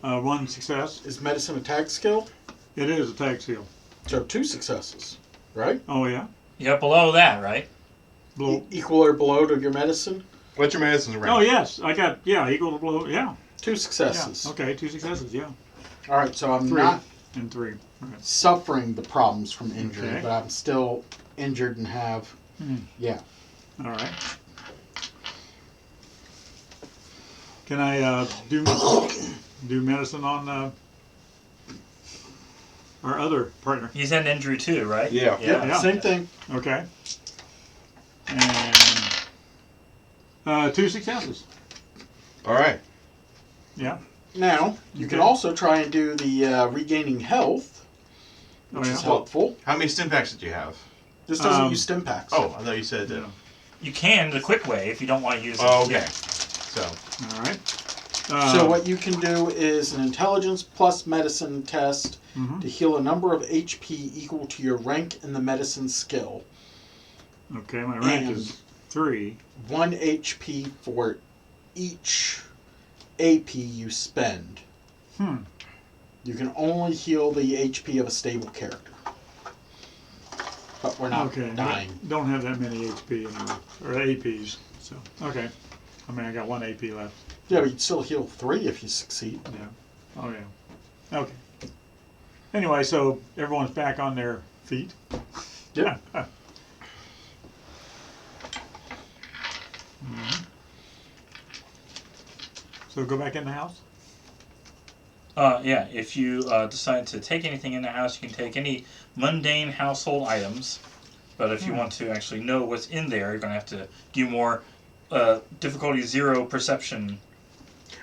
C: 1 success.
D: Is medicine a tag skill?
C: It is a tag seal.
D: So 2 successes, right?
C: Oh, yeah?
B: You got below that, right?
C: Blow.
D: Equal or below to your medicine?
A: What's your medicine's rank?
C: Oh, yes. I got, equal to blow. Yeah.
D: 2 successes.
C: Yeah. Okay, 2 successes. Yeah.
D: All right, so I'm
C: 3
D: not
C: and 3. Right.
D: suffering the problems from injury,
C: Okay.
D: but I'm still injured and have. Yeah.
C: All right. Can I do medicine on our other partner?
B: He's had an injury too, right?
A: Yeah.
C: Yeah.
D: Same thing.
C: Okay. And 2 successes.
A: All right.
C: Yeah.
D: Now, you can
C: Okay.
D: also try and do the regaining health, which is helpful.
A: How many stim packs did you have?
D: This doesn't use stim packs.
A: Oh, I thought you said it did.
B: You can the quick way if you don't want to use it.
A: Oh, okay.
B: Yeah.
A: So.
C: All right.
D: So what you can do is an intelligence plus medicine test to heal a number of HP equal to your rank in the medicine skill.
C: Okay, my rank is 3.
D: 1 HP for each AP you spend. You can only heal the HP of a stable character. But we're not dying.
C: Don't have that many HP anymore, or APs. So okay. I mean, I got 1 AP left.
D: Yeah, but you'd still heal 3 if you succeed.
C: Yeah. Oh yeah. Okay. Anyway, so everyone's back on their feet.
D: Yeah.
C: So go back in the house?
B: Yeah, if you decide to take anything in the house, you can take any mundane household items. But if you want to actually know what's in there, you're going to have to do more difficulty 0 perception.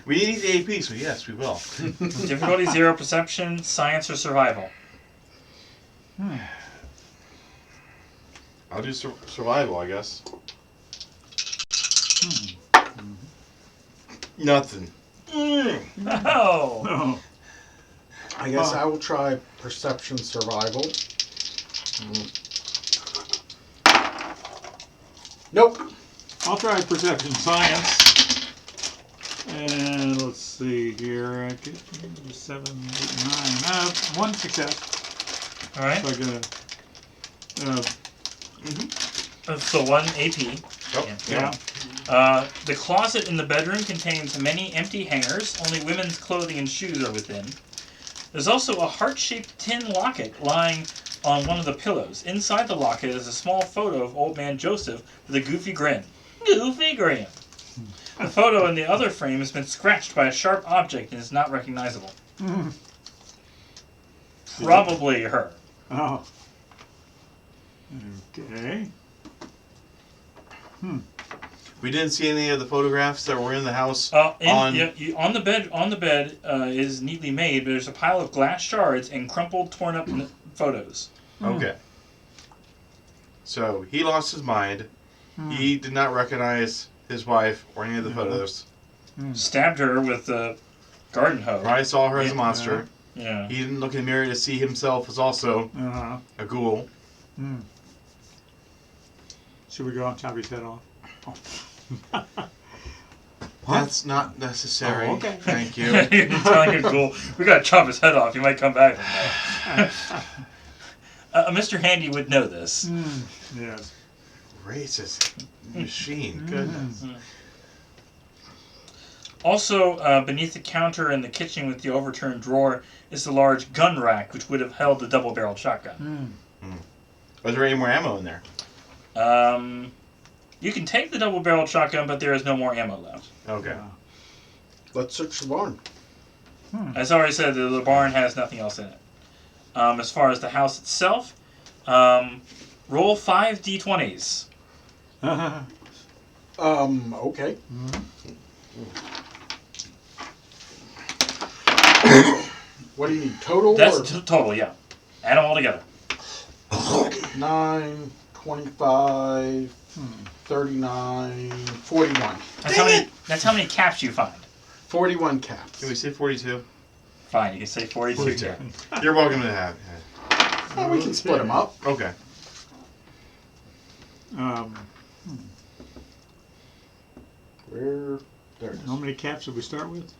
A: We need the AP, so yes, we will.
B: Difficulty 0 perception, science, or survival.
A: I'll do survival, I guess. Nothing.
B: Oh!
C: Oh.
D: I guess I will try perception survival. Nope.
C: I'll try perception science. And let's see here. I get 7, 8, 9. 1 success.
B: All right.
C: So I get
B: So 1 AP.
A: Oh,
C: yeah.
B: The closet in the bedroom contains many empty hangers. Only women's clothing and shoes are within. There's also a heart-shaped tin locket lying on one of the pillows. Inside the locket is a small photo of old man Joseph with a goofy grin. Goofy grin. The photo in the other frame has been scratched by a sharp object and is not recognizable. Probably her.
C: Oh. Okay.
A: We didn't see any of the photographs that were in the house.
B: On the bed is neatly made, but there's a pile of glass shards and crumpled, torn up photos.
A: Okay. So he lost his mind. He did not recognize his wife or any of the photos.
B: Stabbed her with the garden hoe.
A: Probably saw her as a monster.
B: Yeah.
A: He didn't look in the mirror to see himself as also a ghoul.
C: Should we go and chop his head off?
A: That's not necessary.
C: Oh, okay.
A: Thank you.
B: You're telling your ghoul, we gotta chop his head off. He might come back one day. Mr. Handy would know this.
C: Yes.
A: Racist machine. Goodness.
B: Also, beneath the counter in the kitchen with the overturned drawer is the large gun rack, which would have held the double-barreled shotgun.
A: Was there any more ammo in there?
B: You can take the double-barreled shotgun, but there is no more ammo left.
A: Okay.
D: Let's search the barn.
B: As I already said, the barn has nothing else in it. As far as the house itself, roll 5 d20s.
D: Okay. What do you need, total?
B: That's total, yeah. Add them all together.
D: 9, 25, 39, 41.
B: That's how many caps you find.
D: 41 caps.
A: Can we say 42?
B: Fine, you can say 42.
A: 42.
B: Yeah.
A: You're welcome to have.
D: Well, we can split them up.
A: Okay.
D: Where? There it is.
C: How many caps did we start with?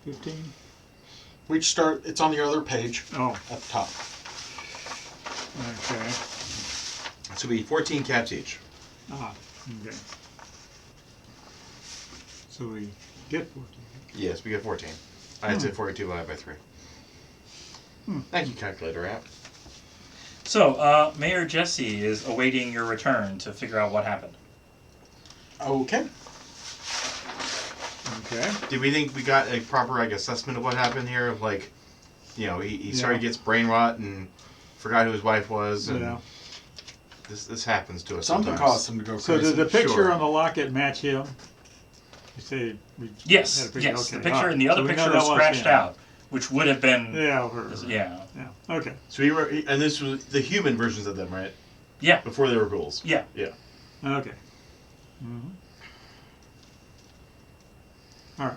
C: 15?
D: We start, it's on the other page
C: Oh,
D: at the top.
C: okay.
A: So we 14 caps each.
C: Okay. So we get 14.
A: Yes, we get 14. I'd say 42 divided by 3. Thank you, calculator app.
B: So, Mayor Jesse is awaiting your return to figure out what happened.
D: Okay.
C: Okay.
A: Did we think we got a proper assessment of what happened here? Of he started gets brain rot and forgot who his wife was, and this happens to us.
D: Something
A: sometimes.
D: caused him to go crazy.
C: So did the picture
A: Sure.
C: on the locket match him? You say we
B: Yes,
C: had a picture.
B: yes.
C: Okay.
B: The picture and the other
C: So we know
B: picture
C: that
B: was
C: was
B: scratched
C: him.
B: out, which would have been.
C: Yeah, her.
B: Yeah.
C: Yeah. Okay.
A: So and this was the human versions of them, right?
B: Yeah.
A: Before they were ghouls.
B: Yeah.
A: Yeah.
C: Okay. All right.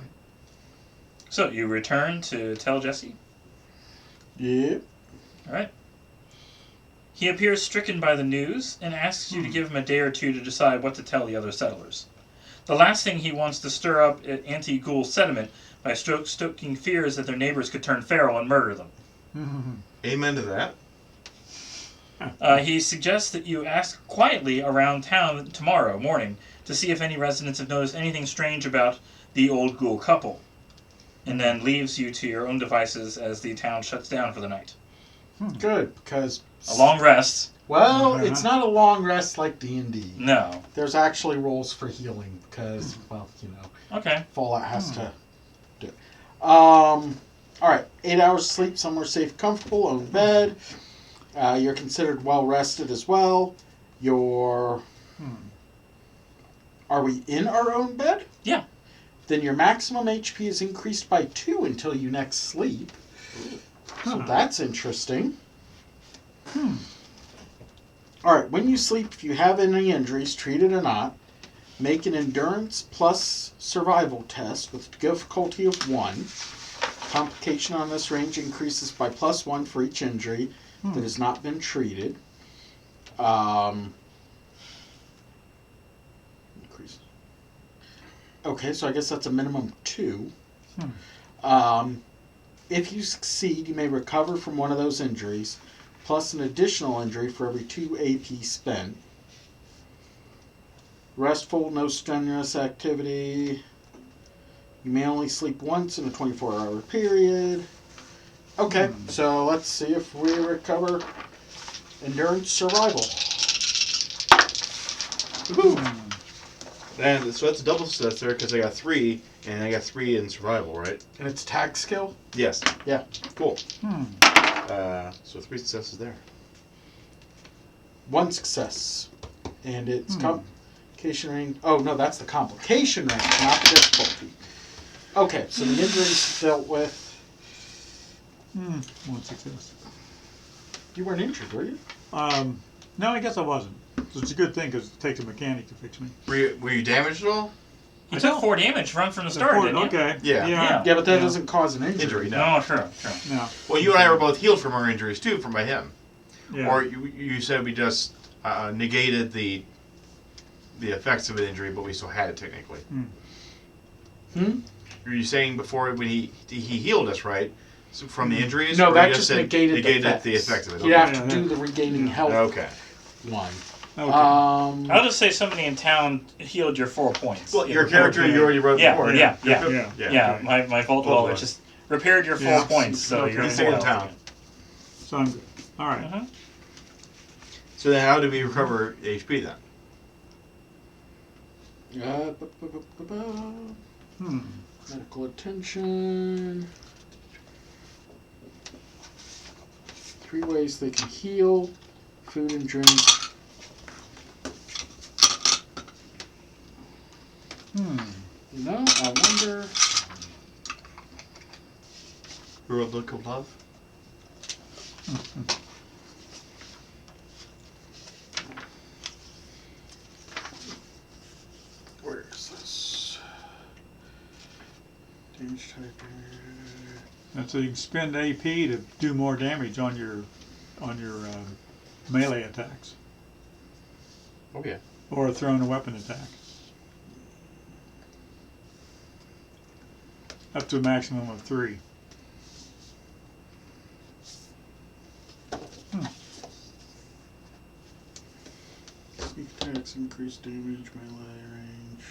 B: So you return to tell Jesse.
D: Yeah.
B: All right. He appears stricken by the news and asks you to give him a day or two to decide what to tell the other settlers. The last thing he wants to stir up anti-ghoul sentiment by stoking fears that their neighbors could turn feral and murder them.
A: Amen to that.
B: He suggests that you ask quietly around town tomorrow morning to see if any residents have noticed anything strange about the old ghoul couple, and then leaves you to your own devices as the town shuts down for the night.
D: Good, because...
B: A long rest.
D: Well, it's not a long rest like D&D.
B: No.
D: There's actually rolls for healing, because,
B: Okay.
D: Fallout has to do it. Alright, 8 hours sleep, somewhere safe, comfortable, own bed. You're considered well rested as well. Are we in our own bed?
B: Yeah.
D: Then your maximum HP is increased by 2 until you next sleep. So that's interesting. Alright, when you sleep, if you have any injuries, treated or not, make an endurance plus survival test with difficulty of 1. Complication on this range increases by +1 for each injury that has not been treated. Increase. Okay, so I guess that's a minimum 2. If you succeed, you may recover from one of those injuries, plus an additional injury for every 2 AP spent. Restful, no strenuous activity. You may only sleep once in a 24-hour period. Okay, so let's see if we recover endurance survival. Woo!
A: And so that's a double success there because I got 3, and I got 3 in survival, right?
D: And it's tag skill?
A: Yes.
D: Yeah.
A: Cool. So 3 successes there.
D: 1 success. And it's complication range. Oh, no, that's the complication range, not the difficulty. Okay, so the injuries dealt with.
C: 1 success.
D: You weren't injured, were you?
C: No, I guess I wasn't. So it's a good thing because it takes a mechanic to fix me.
A: Were you damaged at all?
B: You took 4 damage from the start, didn't you?
C: Okay.
A: Yeah.
B: Yeah.
D: Yeah, but that doesn't cause an injury.
A: Injury, no.
B: No, true.
C: No.
A: Well, you and I were both healed from our injuries too, from by him.
C: Yeah.
A: Or you said we just negated the effects of an injury, but we still had it technically. Were you saying before when he healed us, right? So from the injuries?
D: No,
A: or
D: that
A: you
D: just
A: said
D: negated
A: the effects of it.
D: You
A: Okay.
D: have to do the regaining health
A: Okay.
D: one.
C: Okay.
B: I'll just say somebody in town healed your 4 points.
A: Well, your character you already wrote
B: Yeah,
A: before.
B: yeah.
C: Yeah.
B: My Vault Dweller just repaired your 4
C: Yeah.
B: points, so
C: Okay.
B: you're
A: He's staying in town.
C: So I'm good. All right.
A: So then how do we recover HP then?
D: Medical attention. 3 ways they can heal. Food and drink. You know, I wonder.
A: Rulebook of love?
D: Where is this? Damage type.
C: And so you can spend AP to do more damage on your melee attacks
A: Oh yeah.
C: or a thrown a weapon attack. Up to a maximum of 3.
D: Sneak attacks increase damage, melee range.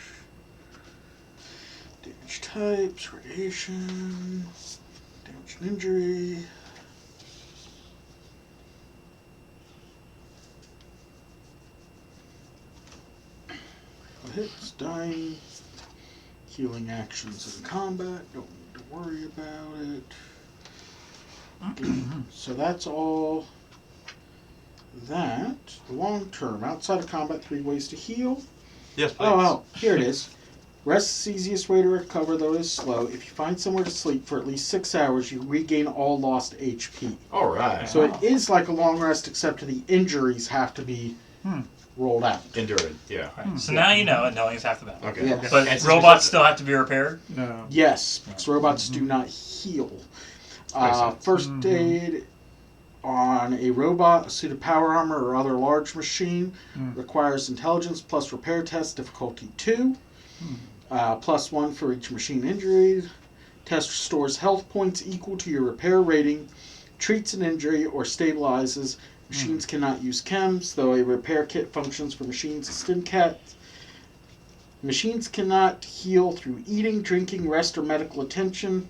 D: Damage type. types, radiation, damage and injury. Hits, dying, healing actions in combat, don't need to worry about it. So that's all that. Long term, outside of combat, 3 ways to heal.
A: Yes, please.
D: Oh, here it is. Rest is the easiest way to recover, though it is slow. If you find somewhere to sleep for at least 6 hours, you regain all lost HP.
A: All right.
D: So it is like a long rest, except the injuries have to be rolled out.
A: Endured, yeah.
B: Right. So now you know, and knowing is half the battle.
A: Okay.
D: Yeah.
B: But
A: And since
B: robots still have to be repaired?
C: No.
D: Yes, because robots do not heal.
A: Makes sense.
D: First aid on a robot, a suit of power armor, or other large machine requires intelligence plus repair test, difficulty 2. +1 for each machine injury. Test restores health points equal to your repair rating, treats an injury, or stabilizes. Machines cannot use chems, though a repair kit functions for machines as stim cats. Machines cannot heal through eating, drinking, rest, or medical attention.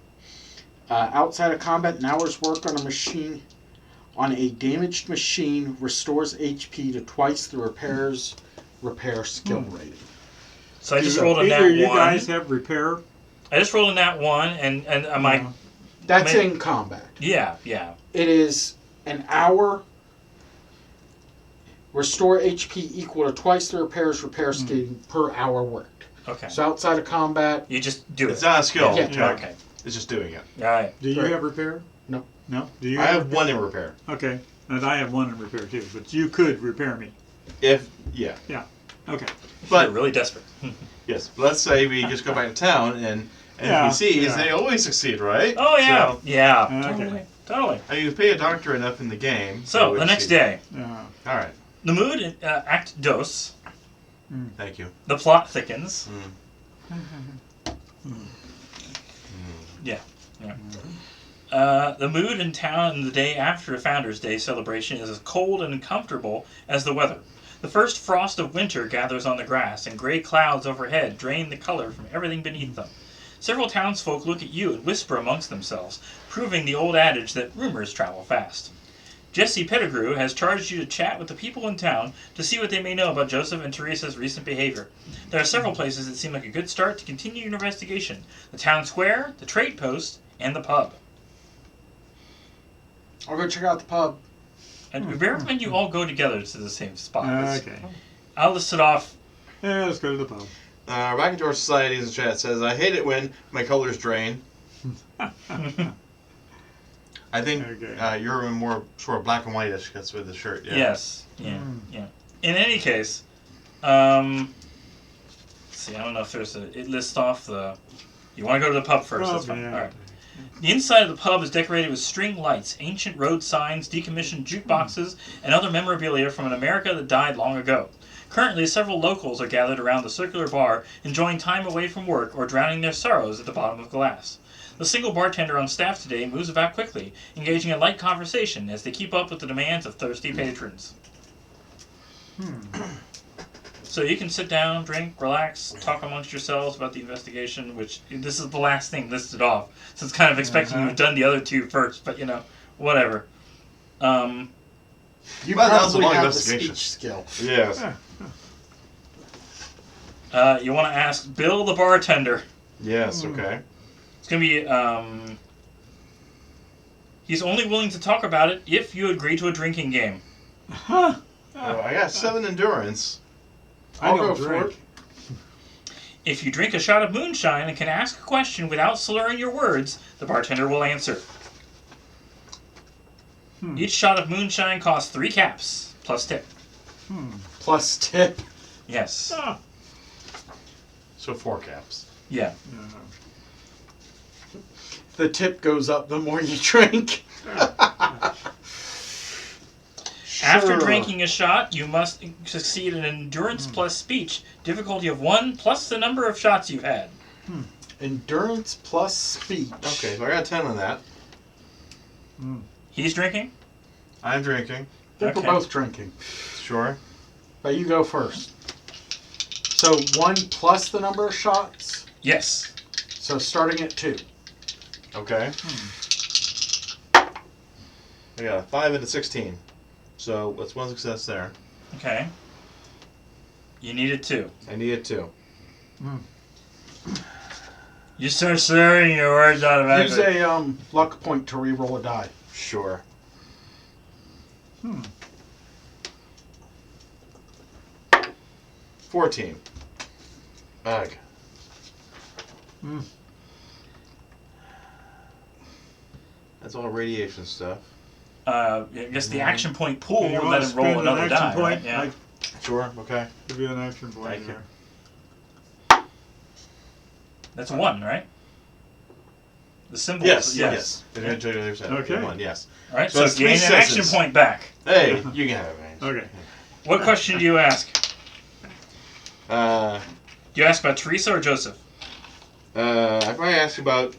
D: Outside of combat, an hour's work on a damaged machine restores HP to twice the repair skill rating.
B: So I just
C: Do
B: rolled a
C: either
B: nat
C: you
B: 1.
C: guys have repair?
B: I just rolled a nat 1, and am I...
D: That's
B: Maybe-
D: in combat.
B: Yeah.
D: It is an hour. Restore HP equal to twice the repair skill per hour worked.
B: Okay.
D: So outside of combat,
B: You just do
A: It's
B: it.
A: not a skill.
D: Yeah.
B: Okay.
A: It's just doing it.
B: All right.
C: Do you
D: Right.
C: have repair?
D: No.
C: No? Do you
A: I have
C: repair?
A: one in repair.
C: Okay. And I have one in repair too, but you could repair me.
A: Yeah.
C: Okay.
B: But
A: But
B: really desperate.
A: yes, let's say we just go back to town and
C: Yeah,
A: NPCs,
C: yeah.
A: they always succeed, right?
B: Oh yeah.
A: So,
B: Yeah.
C: Okay.
B: Totally.
A: I mean, you pay a doctor enough in the game. they
B: So
A: would
B: the next
A: succeed.
B: day,
A: All right.
B: the mood in Act Dos.
A: Thank you.
B: The plot thickens. The mood in town the day after Founders Day celebration is as cold and uncomfortable as the weather. The first frost of winter gathers on the grass, and gray clouds overhead drain the color from everything beneath them. Several townsfolk look at you and whisper amongst themselves, proving the old adage that rumors travel fast. Jesse Pettigrew has charged you to chat with the people in town to see what they may know about Joseph and Teresa's recent behavior. There are several places that seem like a good start to continue your investigation: the town square, the trade post, and the pub.
D: I'll go check out the pub.
B: And we recommend you all go together to the same spot.
C: Okay.
B: I'll list it off.
C: Yeah, let's go to the pub.
A: Rackendor Society's in chat says, I hate it when my colors drain. I think
C: Okay.
A: you're in more sort of black and whitish. That's with the shirt. Yeah.
B: Yes. Yeah. In any case, let's see, I don't know if there's it lists off the... You want to go to the pub first, that's fine.
C: Yeah.
B: All right. The inside of the pub is decorated with string lights, ancient road signs, decommissioned jukeboxes, and other memorabilia from an America that died long ago. Currently, several locals are gathered around the circular bar, enjoying time away from work or drowning their sorrows at the bottom of glass. The single bartender on staff today moves about quickly, engaging in light conversation as they keep up with the demands of thirsty patrons. So you can sit down, drink, relax, talk amongst yourselves about the investigation, which this is the last thing listed off. So it's kind of expecting you have done the other two first, but whatever.
D: You
A: Well, that was a
D: probably
A: long
D: have the
A: investigation.
D: speech skill.
A: Yes.
B: You want to ask Bill the bartender.
A: Yes. Okay.
B: It's going to be, he's only willing to talk about it if you agree to a drinking game.
A: Well, I got 7 endurance.
D: I'll
C: don't
D: go for
C: drink.
D: it.
B: If you drink a shot of moonshine and can ask a question without slurring your words, the bartender will answer. Each shot of moonshine costs 3 caps, plus tip.
D: Plus tip.
B: Yes.
A: So 4 caps.
B: Yeah.
D: The tip goes up the more you drink.
B: After
D: Sure.
B: drinking a shot, you must succeed in endurance plus speech, difficulty of 1 plus the number of shots you've had.
D: Endurance plus speech.
A: Okay, so I got 10 on that.
B: He's drinking?
A: I'm drinking.
D: I think
B: Okay.
D: we're both drinking.
A: Sure.
D: But you go first. So 1 plus the number of shots.
B: Yes.
D: So starting at 2.
A: Okay. I got a 5 and a 16. So what's one success there?
B: Okay. You needed 2.
A: I needed 2.
B: You start slurring your words out of
D: Use a luck point to re-roll a die.
A: Sure. 14. Ugh. That's all radiation stuff.
B: I guess the action point pool
C: You
B: would
C: wanna
B: let him roll
C: spend an
B: another
C: action
B: die.
C: point?
B: Right? Yeah.
C: I
A: Sure. Okay.
C: give you an action point
A: Thank you.
C: there.
B: That's a 1, right? The symbol.
A: Yes.
B: Yes.
C: Okay.
A: 1, yes.
B: All right.
A: So
B: So,
A: it's 3
B: gain an action
A: successes.
B: point back.
A: Hey, you can have it, man.
C: Okay.
B: What question do you ask?
A: Uh,
B: Do you ask about Teresa or Joseph?
A: I probably asked you about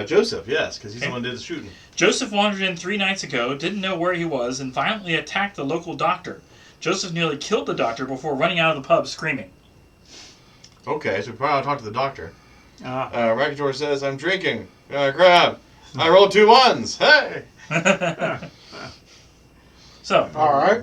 A: Joseph, yes, because he's
B: Okay.
A: the one who did the shooting.
B: Joseph wandered in 3 nights ago, didn't know where he was, and violently attacked the local doctor. Joseph nearly killed the doctor before running out of the pub screaming.
A: Okay, so we probably ought to talk to the doctor.
C: Ah.
A: Rakator says, I'm drinking. Crap. I rolled 2 1s. Hey!
B: So,
D: All right.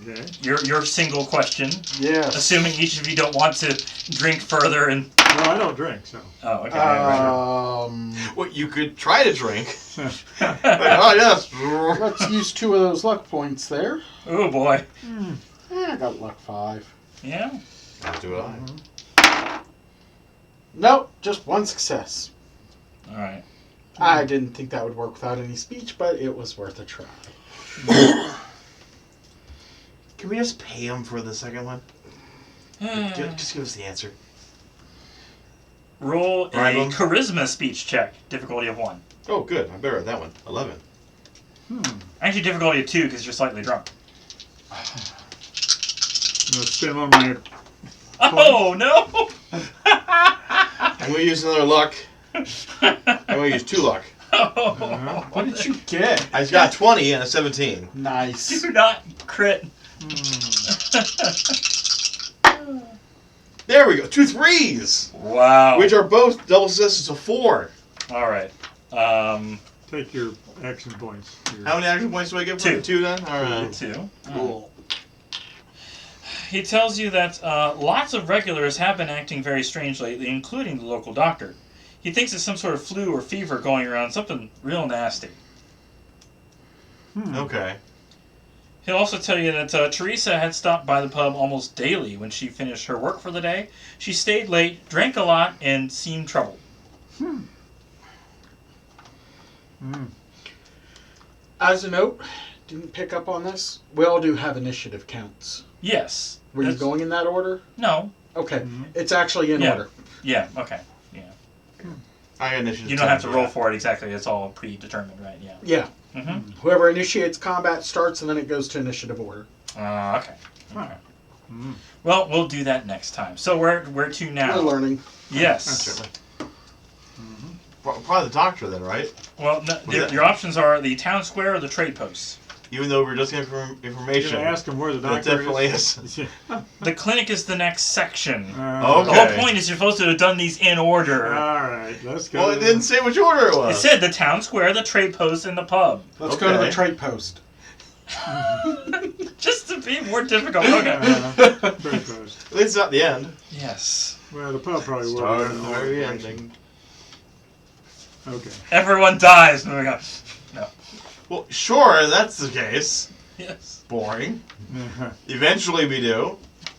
C: Okay.
B: your single question,
D: Yes.
B: assuming each of you don't want to drink further and...
C: No, I don't drink, so.
B: Oh, okay. Right.
A: Well, you could try to drink. Like, oh, yes.
D: Let's use 2 of those luck points there.
B: Oh, boy.
D: I got luck 5.
B: Yeah.
A: I'll do it.
D: Nope, just 1 success.
B: All right.
D: I didn't think that would work without any speech, but it was worth a try.
A: Can we just pay him for the second one? Just give us the answer.
B: Roll a
A: Rival.
B: charisma speech check. Difficulty of 1.
A: Oh, good. I'm better at that one. 11.
B: Actually, difficulty of 2 because you're slightly drunk.
C: I'm going to spend one of my...
B: Oh, no!
A: I'm going to use another luck. I'm going to use 2 luck.
B: Oh,
D: What did you get?
A: I got 20 and a 17.
D: Nice.
B: do not crit.
A: There we go. 2 3s.
B: Wow.
A: Which are both double successes of 4.
B: All right.
C: Take your action points. Your-
A: How many action points do I get for
B: 2.
A: the 2 then? All right.
B: 2.
A: Cool.
B: He tells you that lots of regulars have been acting very strange lately, including the local doctor. He thinks it's some sort of flu or fever going around, something real nasty.
A: Okay.
B: He'll also tell you that Teresa had stopped by the pub almost daily when she finished her work for the day. She stayed late, drank a lot, and seemed troubled.
D: As a note, didn't pick up on this. We all do have initiative counts.
B: Yes.
D: Were you going in that order?
B: No.
D: Okay. It's actually in
B: Yeah.
D: order.
B: Yeah, okay. Yeah.
A: I got initiative.
B: You don't have to
A: 10,
B: roll
A: yeah.
B: for it exactly. It's all predetermined, right? Yeah.
D: Yeah.
B: Mm-hmm.
D: Whoever initiates combat starts, and then it goes to initiative order.
B: Okay. Well, we'll do that next time. So where to now?
D: We're learning.
B: Yes.
A: Certainly. Probably the doctor then, right?
B: Well, no, your options are the town square or the trade posts.
A: Even though we're just getting
C: You're
A: information.
C: going to ask him where the
A: That
C: doctor
A: definitely
C: is.
A: is.
B: The clinic is the next section.
A: Okay.
B: The whole point is you're supposed to have done these in order.
C: All right, let's go.
A: Well, it didn't say which order it
B: It
A: was.
B: said the town square, the trade post, and the pub.
D: Let's go to the
A: Okay.
D: trade post.
B: Just to be more difficult. Okay.
C: Very close.
A: At least it's not the end.
B: Yes.
C: Well, the pub probably will.
A: Start
C: be
A: and
C: more
A: very
C: information.
A: ending.
C: Okay.
B: Everyone dies. Moving on. No.
A: Well, sure, that's the case.
B: Yes.
A: Boring. Eventually we do.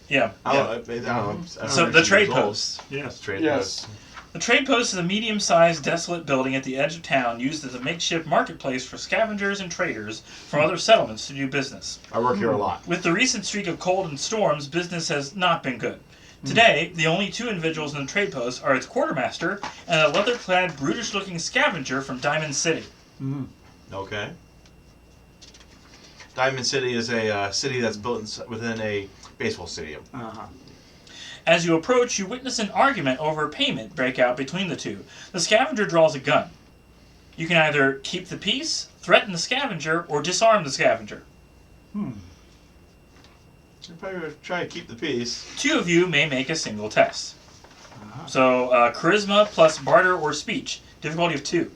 B: Yeah.
A: I
B: yeah.
A: don't know.
B: So the trade post.
C: Yes.
A: Trade
D: Yes.
A: post.
B: The trade post is a medium-sized, desolate building at the edge of town used as a makeshift marketplace for scavengers and traders from other settlements to do business.
A: I work here a lot.
B: With the recent streak of cold and storms, business has not been good. Today, the only 2 individuals in the trade post are its quartermaster and a leather-clad, brutish-looking scavenger from Diamond City.
A: Okay. Diamond City is a city that's built within a baseball stadium.
C: Uh-huh.
B: As you approach, you witness an argument over payment break out between the 2. The scavenger draws a gun. You can either keep the peace, threaten the scavenger, or disarm the scavenger.
A: I'm probably going to try and keep the peace.
B: 2 of you may make a single test. So charisma plus barter or speech, difficulty of 2.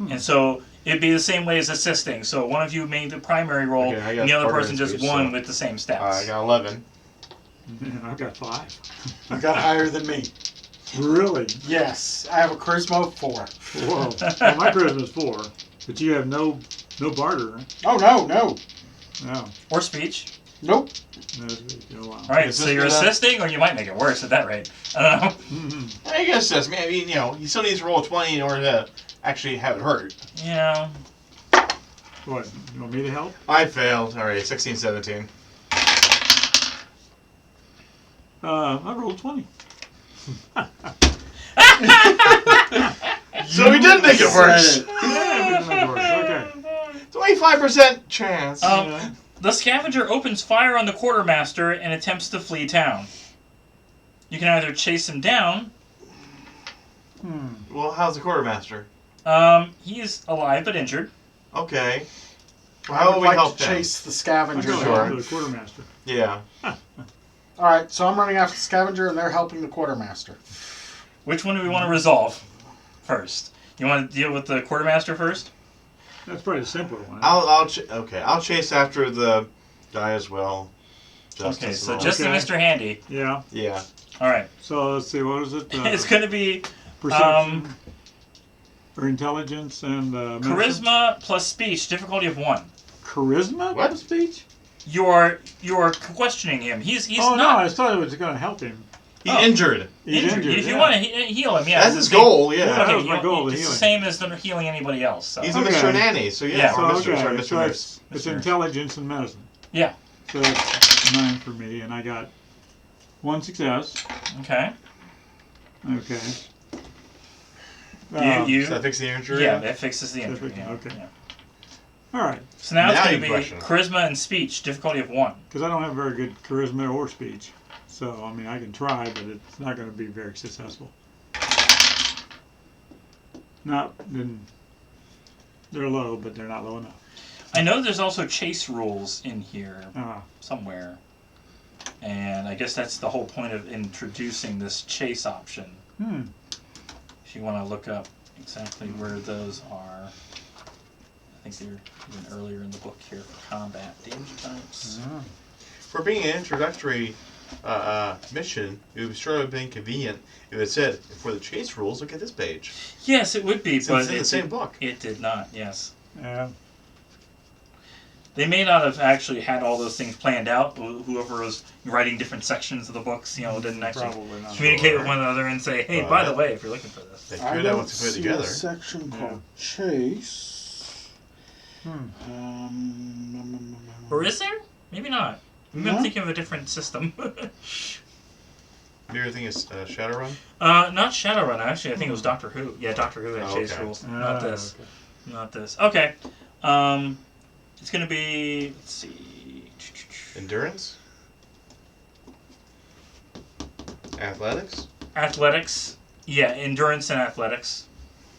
B: And so it'd be the same way as assisting. So one of you made the primary role,
A: Okay, I got
B: and the other
A: barter
B: person
A: and
B: just
A: speech,
B: won
A: so-
B: with the same stats.
A: I got 11.
C: And I've got 5.
D: You got higher than me.
C: Really?
D: Yes, I have a charisma of 4.
C: Whoa. Well, my charisma's 4, but you have no barter. Right?
D: Oh no, no,
C: No.
B: Or speech.
D: nope.
C: No, oh, wow.
B: All right,
A: Assist
B: so you're
A: with that?
B: assisting, or you might make it worse at that rate. I don't know.
C: Mm-hmm.
A: I guess that's, I mean, you still need to roll a 20 in order to actually have it hurt.
B: Yeah.
C: What? You want me to help?
A: I failed. All right, 16, 17.
C: I rolled 20.
A: So we did make it worse.
C: Yeah, we did make it worse. Okay.
A: 25% chance.
C: Yeah.
B: The scavenger opens fire on the quartermaster and attempts to flee town. You can either chase him down.
A: Well, how's the quartermaster?
B: He is alive but injured.
A: Okay. Well,
D: I
A: how
D: would
A: will we
D: like
A: help
D: to
A: him?
D: chase the
C: I'll
D: scavenger.
C: go
A: Sure.
C: after the quartermaster.
A: Yeah.
D: All right, so I'm running after the scavenger, and they're helping the quartermaster.
B: Which one do we want to resolve first? You want to deal with the quartermaster first?
C: That's probably the simpler one.
A: I'll chase after the guy as well.
B: Okay, so
A: just
B: just
C: Okay.
B: Mr. Handy.
C: Yeah.
A: yeah.
B: All right.
C: So let's see. What is it?
B: It's going to be
C: Perception or intelligence and medicine?
B: charisma plus speech, difficulty of 1.
C: Charisma?
A: What speech?
B: You're questioning him. He's
C: Oh no!
B: not
C: I thought it was going to help him.
A: He's
B: Oh.
A: injured.
C: He's
B: injured.
C: injured.
B: If you
C: yeah.
B: want to heal him, yeah.
A: That's
B: it's
A: his
B: the same-
A: goal. Yeah.
C: Yeah. That
B: Okay,
C: was my goal, to
B: it's
C: heal
B: the
C: him.
B: same as the healing anybody else. So.
A: He's a
C: Okay.
A: Mr. Nanny, so yeah.
B: Yeah.
A: Or
C: So,
A: Mr.
C: okay,
A: Sorry, Mr.
C: so
A: Nurse.
C: it's
B: Mr.
C: intelligence and medicine.
B: Yeah.
C: So that's 9 for me, and I got 1 success.
B: Okay.
C: Okay.
B: You
A: Does that fix the injury?
B: yeah, that fixes the injury. Yeah.
C: Okay.
B: Yeah.
C: All right,
B: So now it's
A: Now
B: going
A: you
B: to be
A: question.
B: charisma and speech, difficulty of 1.
C: because I don't have very good charisma or speech, so I mean I can try, but it's not going to be very successful. Then they're low, but they're not low enough.
B: I know there's also chase rules in here
C: Ah,
B: somewhere, and I guess that's the whole point of introducing this chase option. If you want to look up exactly where those are, I think they're even earlier in the book here for combat danger types.
A: For being an introductory mission, it would sure have been convenient if it said, for the chase rules, look at this page.
B: Yes, it would be,
A: Since
B: but
A: it's in the same book.
B: It did not. Yes,
C: yeah.
B: they may not have actually had all those things planned out. Whoever was writing different sections of the books, didn't actually
C: Probably not.
B: communicate with one another and say, "Hey, by the way, if you're looking for this."
A: They
D: I
A: figured out
D: don't
A: what to put it
D: see
A: together.
D: a section
C: Yeah.
D: called chase.
B: Or is there? Maybe not. Maybe
D: No.
B: I'm thinking of a different system.
A: Maybe your thing is Shadowrun?
B: Not Shadowrun, actually. I think it was Doctor Who. Yeah, Doctor Who had
A: Oh,
B: chase
A: okay.
B: rules.
C: Ah,
B: Not this.
C: okay.
B: Not this. Okay. It's going to be... Let's see...
A: Endurance? Athletics?
B: Athletics. Yeah, endurance and athletics.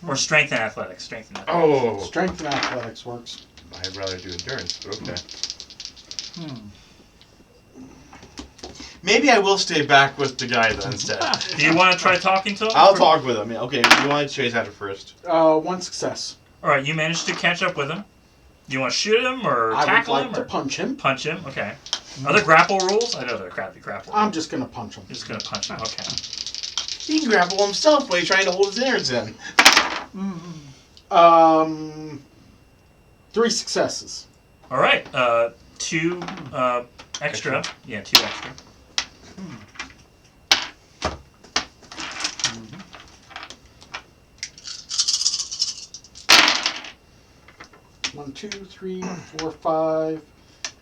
B: Or strength and athletics. Strength and athletics.
A: Oh!
D: Strength and athletics works.
A: I'd rather do endurance, but okay. Maybe I will stay back with the guy then instead.
B: Do you want to try talking to him?
A: I'll talk with him. Yeah, okay, you want to chase after first?
D: 1 success.
B: Alright, you managed to catch up with him. Do you want to shoot him or
D: I would
B: tackle
D: like
B: him?
D: to
B: Or
D: punch him.
B: punch him? Okay. Are there grapple rules? I know they're crappy grapple rules.
D: I'm just gonna punch him.
B: You're just going to punch him. Okay.
A: He can grapple himself while he's trying to hold his innards in.
D: 3 successes.
B: Alright, 2 extra. Yeah, 2 extra.
D: 1, 2, 3, 4, 5,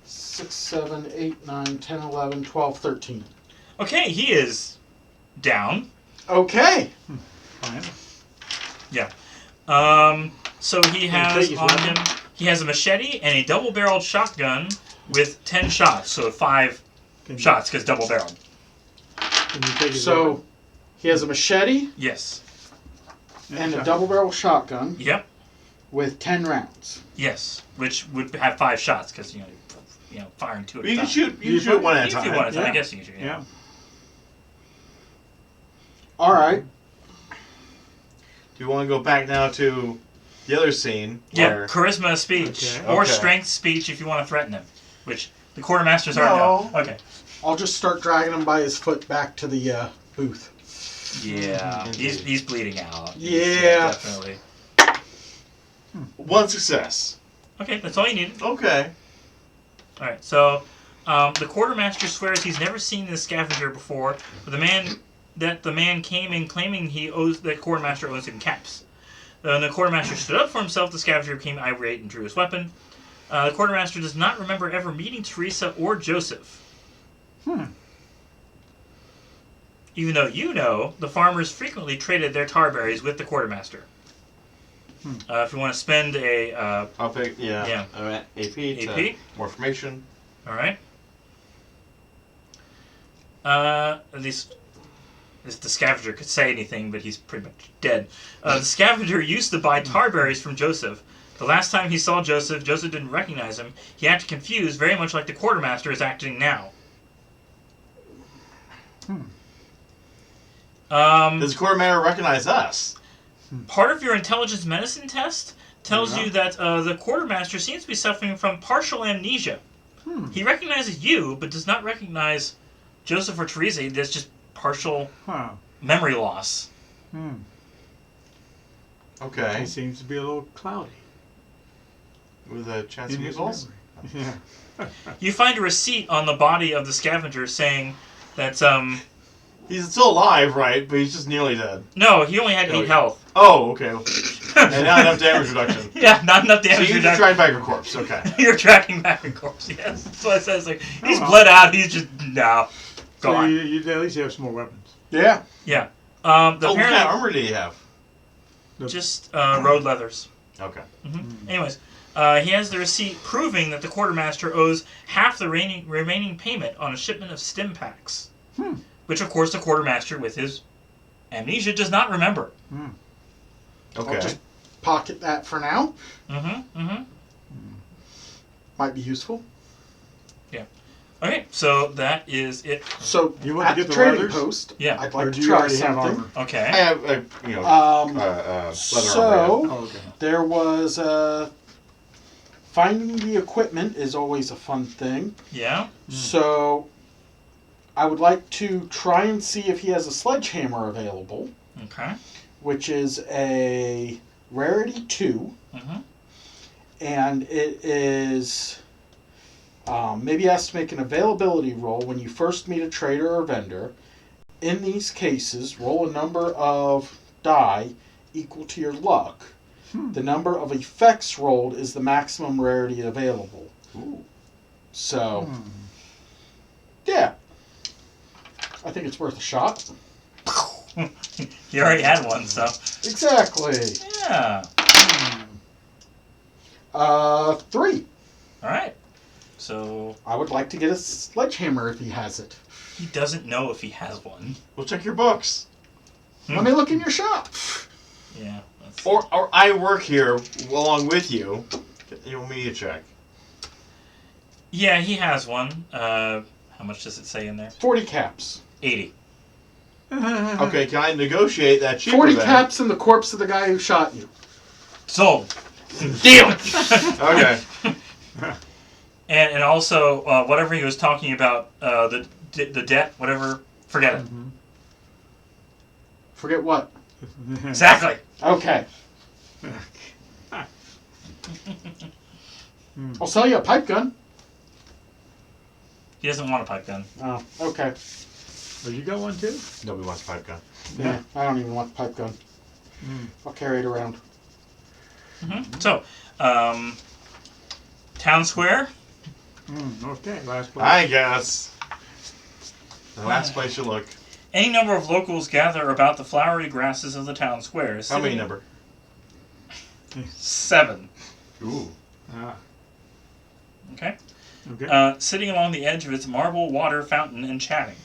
D: 6, 7, 8, 9, 10, 11, 12, 13.
B: Okay, he is down.
D: Okay.
C: Fine.
B: Yeah. So he has
D: take his
B: on
D: weapon?
B: him, he has a machete and a double-barreled shotgun with 10 shots. So 5
C: Can you-
B: shots, because double-barreled.
C: Can you take his
D: So
C: weapon?
D: he has a machete
B: Yes.
D: and a
C: shot.
D: double barrel shotgun
B: Yep.
D: with 10 rounds.
B: Yes. Which would have 5 shots, because, firing 2 at a
A: You
B: time.
A: can shoot,
C: You
A: shoot one at a
B: You can
A: time.
B: do one at a time. I
C: Yeah.
B: guess you can shoot,
C: Yeah.
D: All right.
A: Do you want to go back now to the other scene?
B: Yeah,
A: where-
B: charisma speech.
C: Okay.
B: Or
A: Okay.
B: strength speech if you want to threaten him. Which the quartermasters are now.
D: No.
B: Okay.
D: I'll just start dragging him by his foot back to the booth.
B: Yeah.
A: Indeed.
B: He's bleeding out.
D: Yeah.
B: Definitely.
A: One success.
B: Okay, that's all you needed.
A: Okay.
B: Alright, so the quartermaster swears he's never seen this scavenger before, but the man came in claiming that quartermaster owes him caps. When the quartermaster stood up for himself, the scavenger became irate and drew his weapon. The quartermaster does not remember ever meeting Teresa or Joseph. Even though you know, the farmers frequently traded their tarberries with the quartermaster. If you want to spend a...
A: I'll pick,
B: Yeah.
A: AP to
B: AP.
A: more information.
B: Alright. At least the scavenger could say anything, but he's pretty much dead. The scavenger used to buy tarberries from Joseph. The last time he saw Joseph didn't recognize him. He acted confused, very much like the quartermaster is acting now.
A: Does the quartermaster recognize us?
B: Part of your intelligence medicine test tells you that the quartermaster seems to be suffering from partial amnesia. He recognizes you, but does not recognize Joseph or Teresa. There's just partial memory loss.
A: Okay.
C: He seems to be a little cloudy.
A: With a chance of
C: in his
A: measles?
C: memory. Yeah.
B: You find a receipt on the body of the scavenger saying that,
A: He's still alive, right? But he's just nearly dead.
B: no, he only had 8 health.
A: Oh, okay. And not enough damage reduction.
B: Yeah, not enough
A: So
B: damage
A: you just
B: reduction.
A: tried back your corpse. Okay.
B: You're tracking back a corpse, yes. That's what it says. Like, he's
C: Oh, well.
B: bled out, he's just, no,
C: So
B: gone.
C: you at least have some more weapons.
D: Yeah.
B: Yeah. The
A: What kind of
B: apparently,
A: armor did he have?
B: just road leathers.
A: Okay.
B: Anyways, he has the receipt proving that the quartermaster owes half the remaining payment on a shipment of stim packs. Which, of course, the quartermaster, with his amnesia, does not remember.
A: Okay.
D: I'll just pocket that for now. Might be useful.
B: Okay, so that is it.
D: So
C: You want to
D: at
C: get
D: the
C: the
D: trading
C: leathers?
D: post,
B: Yeah.
D: I'd
C: Or
D: like
C: do
D: to
C: you
D: try
C: already have
D: something.
C: armor?
A: I
B: Okay.
A: have, leather armor.
D: So
C: Oh, okay.
D: there was finding the equipment is always a fun thing.
B: Yeah.
D: So I would like to try and see if he has a sledgehammer available,
B: Okay.
D: which is a rarity 2, and it is maybe he has to make an availability roll when you first meet a trader or vendor. In these cases, roll a number of die equal to your luck. The number of effects rolled is the maximum rarity available.
A: Ooh.
D: So, yeah. I think it's worth a shot.
B: You already had one, so.
D: Exactly.
B: Yeah.
D: 3.
B: Alright. So,
D: I would like to get a sledgehammer if he has it.
B: he doesn't know if he has one.
A: We'll check your books.
D: Let me look in your shop.
B: Yeah. That's...
A: Or I work here along with you. You want me to check?
B: Yeah, he has one. How much does it say in there?
D: 40 caps.
B: 80.
A: Okay, can I negotiate that cheaper
D: 40
A: then?
D: caps and the corpse of the guy who shot you.
B: Sold.
D: Deal!
A: Okay.
B: And also, whatever he was talking about, the debt, whatever, forget it.
D: Forget what?
B: Exactly.
D: Okay. I'll sell you a pipe gun.
B: He doesn't want a pipe gun.
D: Oh, okay.
C: Oh, you got one too?
A: Nobody wants a pipe gun.
D: Yeah, I don't even want the pipe gun. I'll carry it around.
B: So, town square.
C: Okay, last place.
A: I guess. The last place you look.
B: Any number of locals gather about the flowery grasses of the town square.
A: How many number?
B: 7.
A: Ooh.
B: Okay.
C: Okay.
B: Sitting along the edge of its marble water fountain and chatting.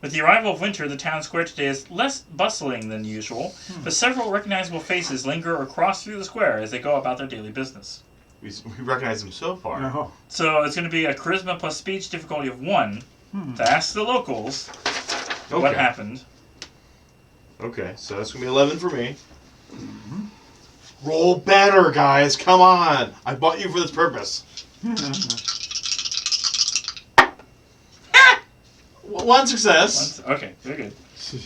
B: With the arrival of winter, the town square today is less bustling than usual, but several recognizable faces linger across through the square as they go about their daily business.
A: We recognize him so far.
C: Oh.
B: So it's going to be a charisma plus speech difficulty of 1 to ask the locals what happened.
A: Okay, so that's going to be 11 for me. Roll better, guys. Come on. I bought you for this purpose. One success.
B: Okay, very good.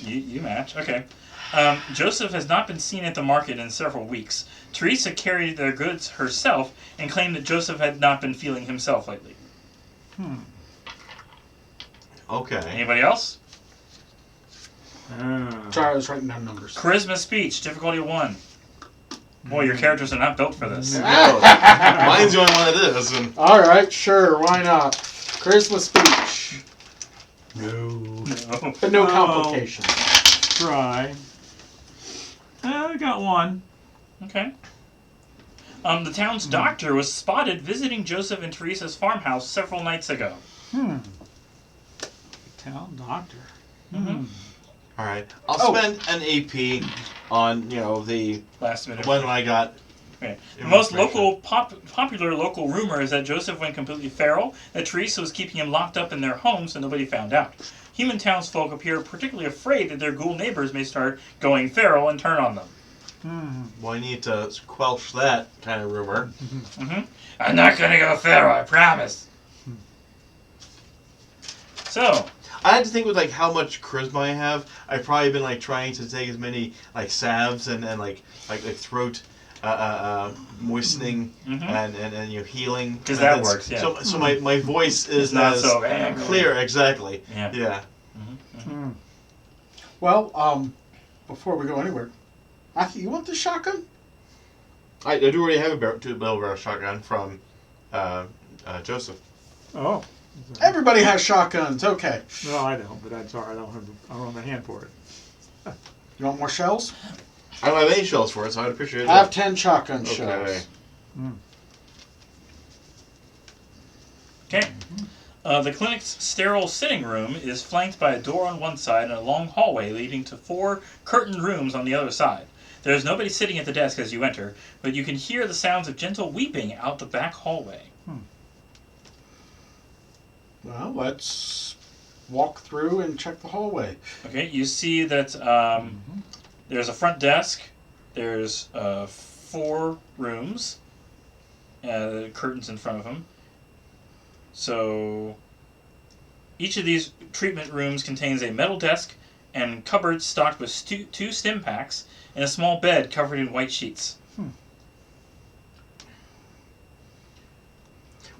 B: You match. Okay. Joseph has not been seen at the market in several weeks. Teresa carried their goods herself and claimed that Joseph had not been feeling himself lately.
A: Okay.
B: Anybody else?
D: Sorry, I was writing down numbers.
B: Charisma speech, difficulty 1. Boy, your characters are not built for this.
A: No. Mine's the only one that is. And...
D: All right, sure, why not? Charisma speech.
B: No.
D: But no complications.
C: Try. I got one.
B: Okay. The town's doctor was spotted visiting Joseph and Teresa's farmhouse several nights ago.
C: Town doctor.
A: All right. I'll spend an AP on, the
B: Last minute.
A: one I got.
B: Okay. The most popular local rumor is that Joseph went completely feral, that Teresa was keeping him locked up in their home so nobody found out. Human townsfolk appear particularly afraid that their ghoul neighbors may start going feral and turn on them.
A: Well, I need to quelch that kind of rumor.
B: I'm not going to go feral, I promise. So...
A: I had to think with how much charisma I have. I've probably been trying to take as many salves and throat moistening and healing.
B: Because that works, yeah.
A: So my voice is
B: not
A: as
B: so
A: clear. Exactly.
B: Yeah.
D: Well, before we go anywhere, Matthew, you want the shotgun?
A: I do already have a two-barrel shotgun from Joseph.
C: Oh.
D: Everybody has shotguns. Okay.
C: No, I don't, but that's all right. I don't have a hand for it.
D: You want more shells?
A: I don't have any shells for it, so I'd appreciate it.
D: I have 10 shotgun shells.
B: Okay. The clinic's sterile sitting room is flanked by a door on one side and a long hallway leading to 4 curtained rooms on the other side. There is nobody sitting at the desk as you enter, but you can hear the sounds of gentle weeping out the back hallway.
D: Well, let's walk through and check the hallway.
B: Okay, you see that there's a front desk, there's 4 rooms, curtains in front of them. So each of these treatment rooms contains a metal desk and cupboards stocked with 2 stim packs and a small bed covered in white sheets.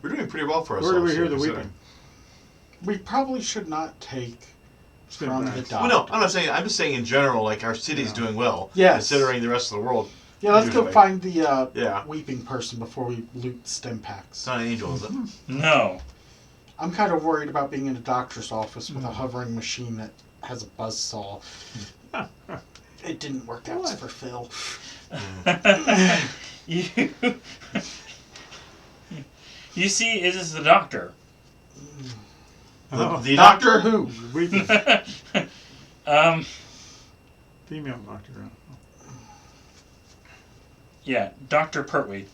A: We're doing pretty well for ourselves.
C: Where do we hear the weeping?
D: We probably should not take from the doctor.
A: Well, no, I'm not saying. I'm just saying in general, our city's doing well.
D: Yes.
A: Considering the rest of the world.
D: Yeah, let's go find the
A: Yeah.
D: weeping person before we loot stim packs.
A: It's not an angel, is it?
B: No.
D: I'm kind of worried about being in a doctor's office with a hovering machine that has a buzzsaw. It didn't work out for Phil.
B: You see, it is the doctor.
A: The
D: Doctor
A: doctor?
D: who?
C: Weeping. Female doctor.
B: Yeah, Dr. Pertwee.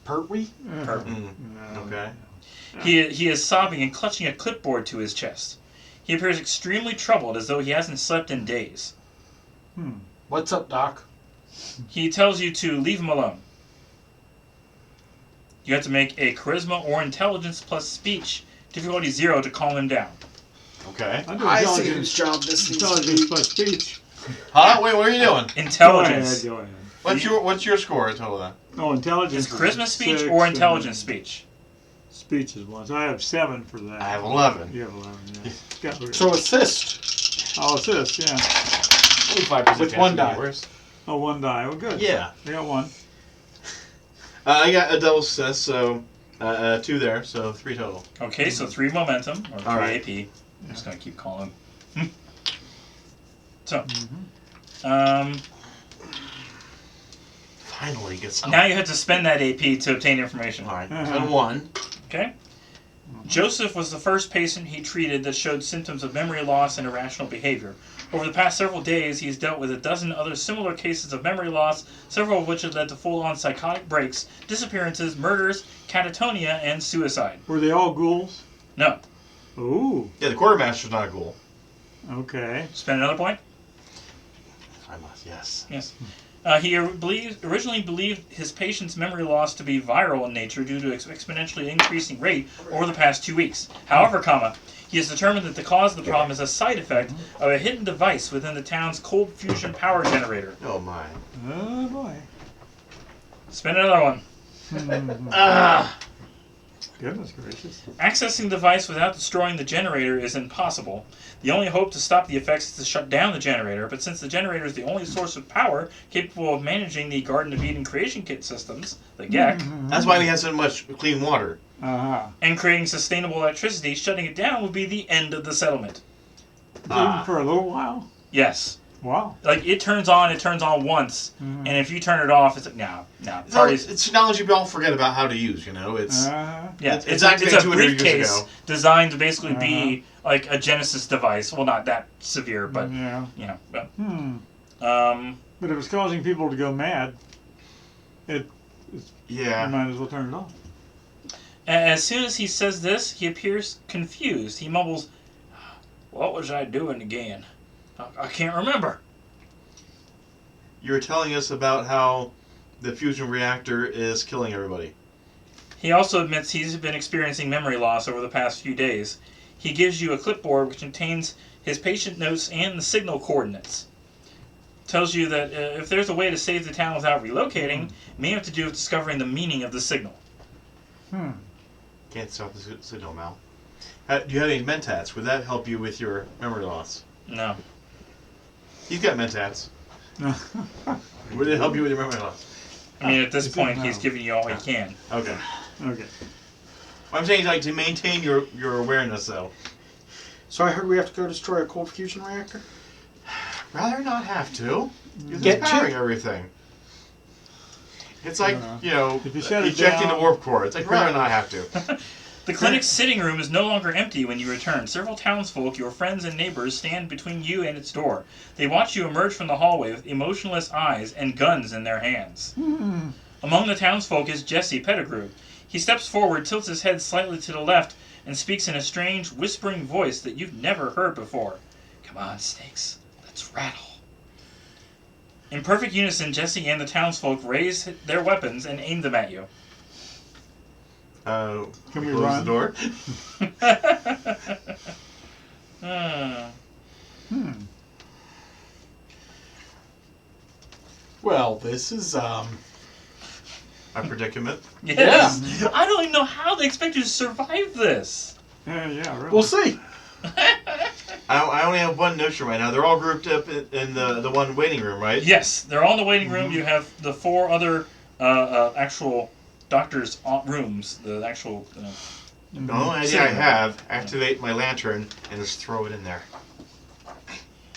D: Pertwee?
B: Pertwee.
C: No.
A: Okay.
B: He is sobbing and clutching a clipboard to his chest. He appears extremely troubled, as though he hasn't slept in days.
D: What's up, Doc?
B: He tells you to leave him alone. You have to make a charisma or intelligence plus speech, difficulty 0, to calm him down.
A: Okay.
D: I see whose job this needs to
C: Intelligence
D: be.
C: plus speech.
A: Huh? Wait, what are you doing?
B: Intelligence.
C: Go ahead.
A: What's your score total then?
C: Oh, intelligence.
B: Is charisma
C: is
B: speech
C: 6
B: or
C: and
B: intelligence speech?
C: Speech is 1. So I have 7 for that.
A: I have 11.
C: You have 11, yeah. Got rid of
D: So
C: it.
D: assist.
C: I'll assist, yeah.
A: Only 5%
D: With
A: chance
D: one
A: of
D: die.
A: getting worse.
C: Oh, 1 die. Well, good.
A: Yeah.
C: I got 1.
A: I got a double success, so 2 there, so 3 total.
B: Okay, so 3 momentum, or 3
A: All right.
B: AP. I'm just going to keep calling. So,
A: Finally get some.
B: now you have to spend that AP to obtain information.
A: Alright, and 1.
B: Okay? Joseph was the first patient he treated that showed symptoms of memory loss and irrational behavior. Over the past several days, he's dealt with a dozen other similar cases of memory loss, several of which have led to full-on psychotic breaks, disappearances, murders, catatonia, and suicide.
C: Were they all ghouls?
B: No.
C: Ooh.
A: Yeah, the quartermaster's not a ghoul.
C: Okay.
B: Spend another point?
A: I must. Yes.
B: Yes. He originally believed his patient's memory loss to be viral in nature due to exponentially increasing rate over the past 2 weeks. However, he has determined that the cause of the problem is a side effect of a hidden device within the town's cold fusion power generator.
A: Oh my.
C: Oh boy.
B: Spin another one.
C: Goodness gracious.
B: Accessing the device without destroying the generator is impossible. The only hope to stop the effects is to shut down the generator, but since the generator is the only source of power capable of managing the Garden of Eden creation kit systems, the GEC,
A: That's why we have so much clean water.
B: and creating sustainable electricity, shutting it down would be the end of the settlement.
C: Even for a little while?
B: Yes.
C: Wow.
B: Like, it turns on once, and if you turn it off, it's like, no.
A: It's technology we all forget about how to use, you know? It's
B: Yeah,
A: it's
B: it's
A: activated
B: a
A: 200 years
B: briefcase
A: ago.
B: designed to basically be like a Genesis device. Well, not that severe, but,
C: Yeah.
B: you know. But,
C: But if it's causing people to go mad, you
A: Yeah.
C: might as well turn it off.
B: as soon as he says this, he appears confused. He mumbles, "What was I doing again? I can't remember."
A: You were telling us about how the fusion reactor is killing everybody.
B: He also admits he's been experiencing memory loss over the past few days. He gives you a clipboard which contains his patient notes and the signal coordinates. Tells you that if there's a way to save the town without relocating, it may have to do with discovering the meaning of the signal.
A: Can't stop the signal, Mal. Do you have any mentats? Would that help you with your memory loss?
B: No.
A: He's got mentats. Would it help you with your memory loss?
B: I mean, at this
C: It's
B: point,
C: no.
B: he's giving you all he can.
A: Okay.
C: Okay.
A: What I'm saying is, like, to maintain your awareness, though.
D: So I heard we have to go destroy a cold fusion reactor?
A: Rather not have to. You're
D: Get
A: just powering
D: to.
A: everything. It's like,
C: If you shut it
A: ejecting
C: down-
A: the warp core. It's like, rather not have to.
B: The clinic's sitting room is no longer empty when you return. Several townsfolk, your friends and neighbors, stand between you and its door. They watch you emerge from the hallway with emotionless eyes and guns in their hands. Among the townsfolk is Jesse Pettigrew. He steps forward, tilts his head slightly to the left, and speaks in a strange, whispering voice that you've never heard before. "Come on, Snakes. Let's rattle." In perfect unison, Jesse and the townsfolk raise their weapons and aim them at you.
C: Can we
A: close
C: run?
A: the door?
D: Well, this is,
A: A predicament.
B: Yes. I don't even know how they expect you to survive this.
C: Yeah, really.
D: we'll see.
A: I only have one notion right now. They're all grouped up in the one waiting room, right?
B: Yes, they're all in the waiting room. You have the 4 other actual doctors' rooms. The actual.
A: The only idea I have, activate my lantern and just throw it in there.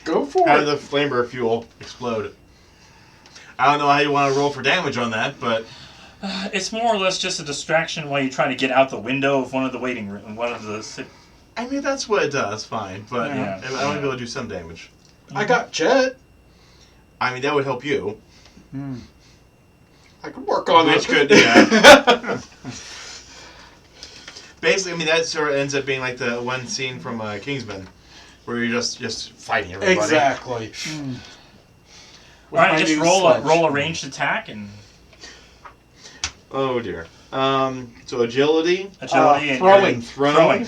D: Go for
A: How
D: it.
A: did the flamer fuel explode? I don't know how you want to roll for damage on that, but
B: It's more or less just a distraction while you try to get out the window of one of the waiting room. One of the.
A: I mean that's what it does, fine. But
B: Yeah.
A: I want to be able to do some damage.
D: I got Jet.
A: I mean that would help you.
D: I could work on
A: Which
D: it.
A: could, yeah. Basically, I mean that sort of ends up being like the one scene from Kingsman, where you're just fighting everybody.
D: Exactly.
B: All right, just roll a ranged attack and
A: Oh dear. So agility,
B: agility and
D: throwing.
A: throwing.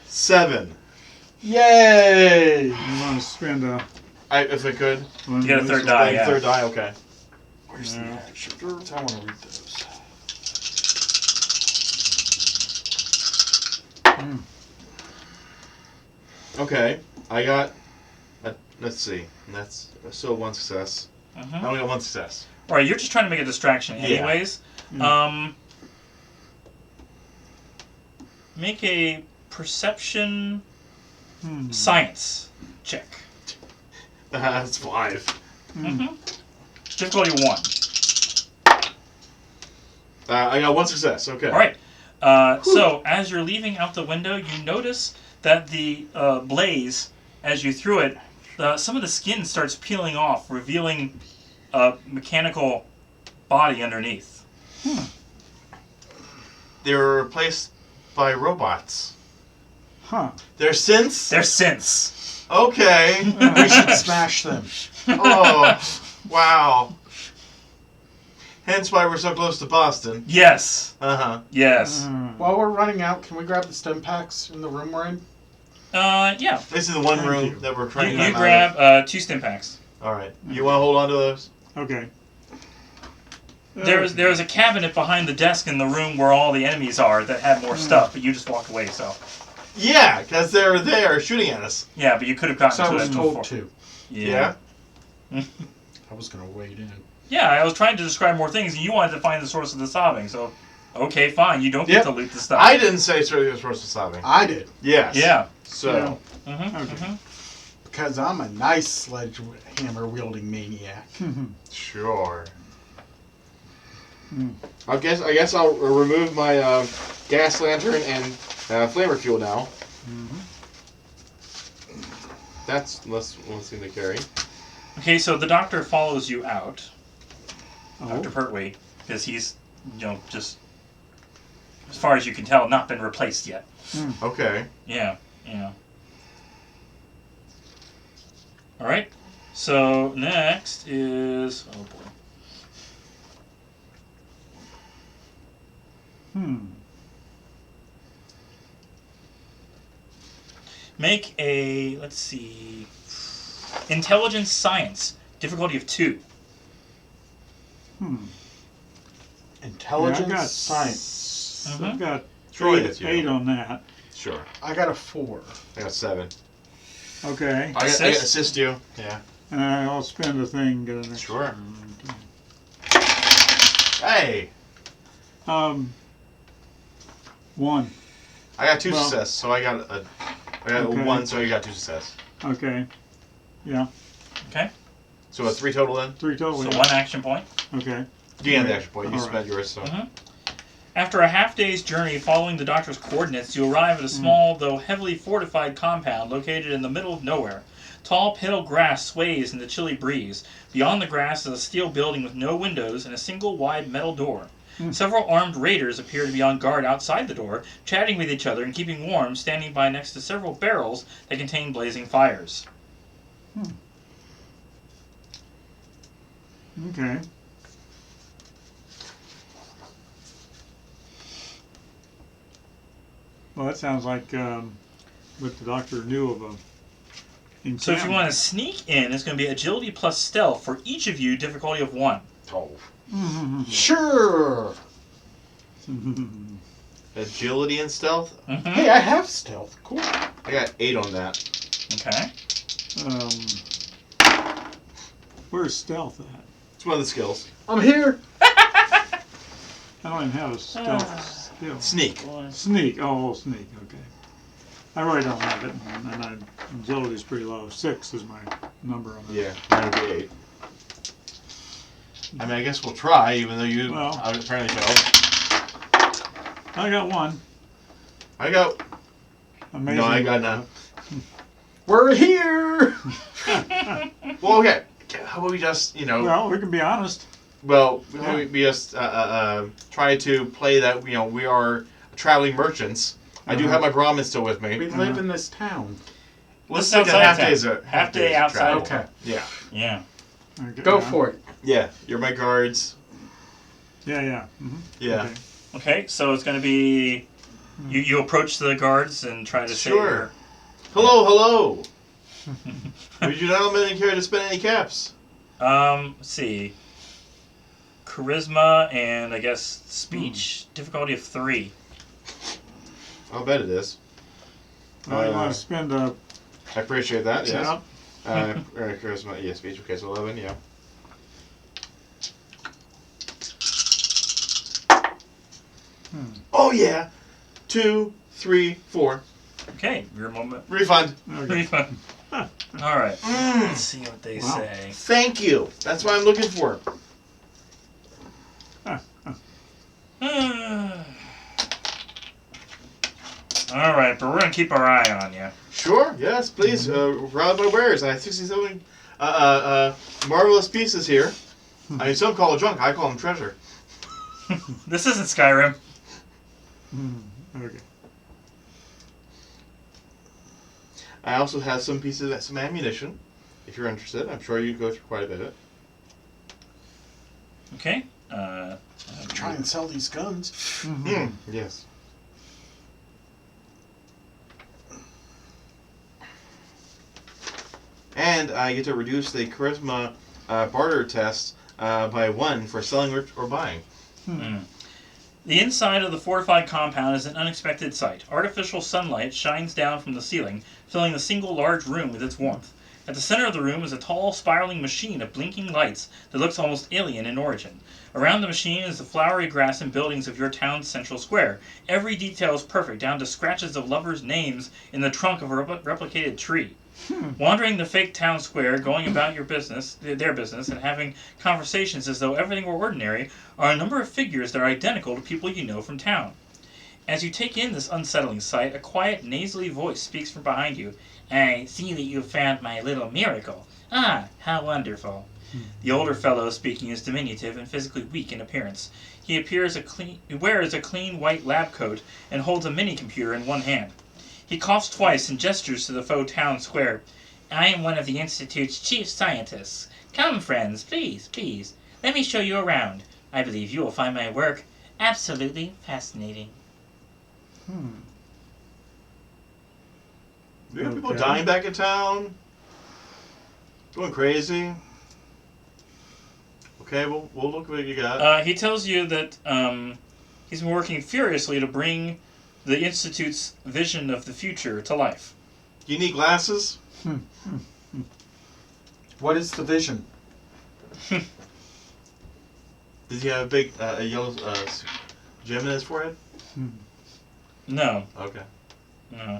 A: 7.
D: Yay!
C: You want to spend
A: If I could.
C: one
B: You get a
C: of
B: third
C: those?
B: die. Yeah.
A: Third die, okay.
D: Where's the action? I want to read those.
A: Okay, I got. Let's see. That's so one success. I only got one success.
B: All right, you're just trying to make a distraction,
A: Yeah.
B: anyways. Make a perception science check.
A: That's 5.
B: Difficulty 1.
A: I got one success. Okay.
B: All right. So as you're leaving out the window, you notice that the blaze, as you threw it, some of the skin starts peeling off, revealing a mechanical body underneath.
A: They were replaced by robots.
C: Huh.
A: They're synths?
B: They're synths.
A: Okay.
D: We should smash them.
A: Oh, wow. Hence why we're so close to Boston.
B: Yes.
A: Uh-huh.
B: Yes.
D: While we're running out, can we grab the stim packs in the room we're in?
B: Yeah.
A: This is the one
C: Thank
A: room
C: you.
A: that we're trying to
B: You
A: come out of.
B: grab 2 stim packs.
A: All right. You want to hold on to those?
C: Okay.
B: There's a cabinet behind the desk in the room where all the enemies are that had more stuff, but you just walked away, so.
A: Yeah, because they're there shooting at us.
B: Yeah, but you could have gotten
D: So I
B: to
D: was
B: it
D: told
B: before.
D: to.
A: Yeah?
D: I was going to wade in.
B: Yeah, I was trying to describe more things, and you wanted to find the source of the sobbing, so. Okay, fine, you don't get
D: Yep.
B: to loot the stuff.
A: I didn't say Surgery was supposed to sobbing.
D: I did.
A: Yes.
B: Yeah.
A: So.
C: Okay.
D: Because I'm a nice sledgehammer wielding maniac.
A: Sure. I guess I'll remove my gas lantern and flamer fuel now. That's less thing to carry.
B: Okay, so the doctor follows you out,
C: Oh.
B: Dr. Pertwee, because he's, just, as far as you can tell, not been replaced yet.
A: Okay.
B: Yeah. Alright, so next is... Oh boy. Make a, let's see, intelligence science, difficulty of 2.
D: Intelligence
C: Yeah, I got
D: science.
C: I've got
A: Troy,
C: eight,
A: it's you.
C: 8 on that.
A: Sure.
D: I got a 4.
A: I got 7.
C: Okay.
A: I assist you. Yeah.
C: And I'll spend a thing. Get an extra.
A: Sure. Hey!
C: 1.
A: I got 2
C: Well-
A: success, so I got
C: Okay.
A: 1, so you got 2 success.
C: Okay. Yeah.
B: Okay,
A: So a 3 total then?
C: 3 total.
B: so
C: yeah.
B: 1 action point.
C: Okay.
A: You gain the action point. You
C: All
A: spent yours, so.
B: After a half-day's journey following the doctor's coordinates, you arrive at a small, though heavily fortified compound located in the middle of nowhere. Tall, pale grass sways in the chilly breeze. Beyond the grass is a steel building with no windows and a single wide metal door. Several armed raiders appear to be on guard outside the door, chatting with each other and keeping warm, standing by next to several barrels that contain blazing fires.
C: Okay. Well, that sounds like what the doctor knew of a.
B: So if you want to sneak in, it's going to be agility plus stealth for each of you, difficulty of 1.
A: Oh.
D: Sure.
A: Agility and stealth?
D: Hey, I have stealth. Cool.
A: I got 8 on that.
B: Okay.
C: Where's stealth at?
A: It's one of the skills.
D: I'm here.
C: I don't even have a stealth skill.
A: Sneak.
C: Sneak. Oh, sneak. Okay. I really don't have it, and agility's pretty low. 6 is my number on that.
A: Yeah, mine would be 8. I mean, I guess we'll try, even though you apparently failed.
C: I got 1.
A: I got...
C: Amazing.
A: No, I got none.
D: We're here.
A: Well, okay. How about we just,
C: Well, we can be honest.
A: Well, we just try to play that, we are traveling merchants. I do have my Brahmin still with me.
D: We live in this town.
A: Let's
B: This
A: take a
B: outside town. Half day outside.
A: travel.
D: Okay.
A: Yeah.
B: Yeah.
C: Okay,
D: Go
C: yeah.
D: for it.
A: Yeah, you're my guards.
C: Yeah.
A: Yeah.
C: Okay.
B: Okay, so it's going to be... You approach the guards and try to say...
A: Sure. Hello. Would you gentlemen care to spend any caps?
B: Let's see. Charisma and, I guess, speech. Difficulty of 3.
A: I'll bet it is.
C: Well, you want to spend a.
A: I appreciate that, yes.
C: Yeah.
A: Charisma, yeah, speech. Okay, so 11, yeah. Oh, yeah. 2, 3, 4.
B: Okay, your moment.
A: Refund.
C: Okay.
B: Refund. Alright, let's see what they
C: Wow.
B: say.
A: Thank you. That's what I'm looking for.
B: Alright, but we're going to keep our eye on you.
A: Sure, yes, please. Round my wares. I have 67 marvelous pieces here. I mean, some call it junk. I call them treasure.
B: This isn't Skyrim.
C: Okay.
A: I also have some ammunition, if you're interested. I'm sure you'd go through quite a bit of it.
B: Okay.
D: Try and sell these guns.
A: Yes. And I get to reduce the charisma barter test by 1 for selling or buying.
B: The inside of the fortified compound is an unexpected sight. Artificial sunlight shines down from the ceiling, filling the single large room with its warmth. At the center of the room is a tall, spiraling machine of blinking lights that looks almost alien in origin. Around the machine is the flowery grass and buildings of your town's central square. Every detail is perfect, down to scratches of lovers' names in the trunk of a replicated tree. Wandering the fake town square, going about their business, and having conversations as though everything were ordinary, are a number of figures that are identical to people you know from town. As you take in this unsettling sight, a quiet, nasally voice speaks from behind you. I see that you have found my little miracle. Ah, how wonderful. The older fellow speaking is diminutive and physically weak in appearance. He wears a clean white lab coat and holds a mini-computer in one hand. He coughs twice and gestures to the faux town square. I am one of the Institute's chief scientists. Come, friends, please, please. Let me show you around. I believe you will find my work absolutely fascinating.
A: We have people dying back in town. Going crazy. Okay, we'll look at what you got.
B: He tells you that he's been working furiously to bring the Institute's vision of the future to life.
A: You need glasses?
D: What is the vision?
A: Did he have a big yellow gem in his forehead?
B: No.
A: Okay.
B: No.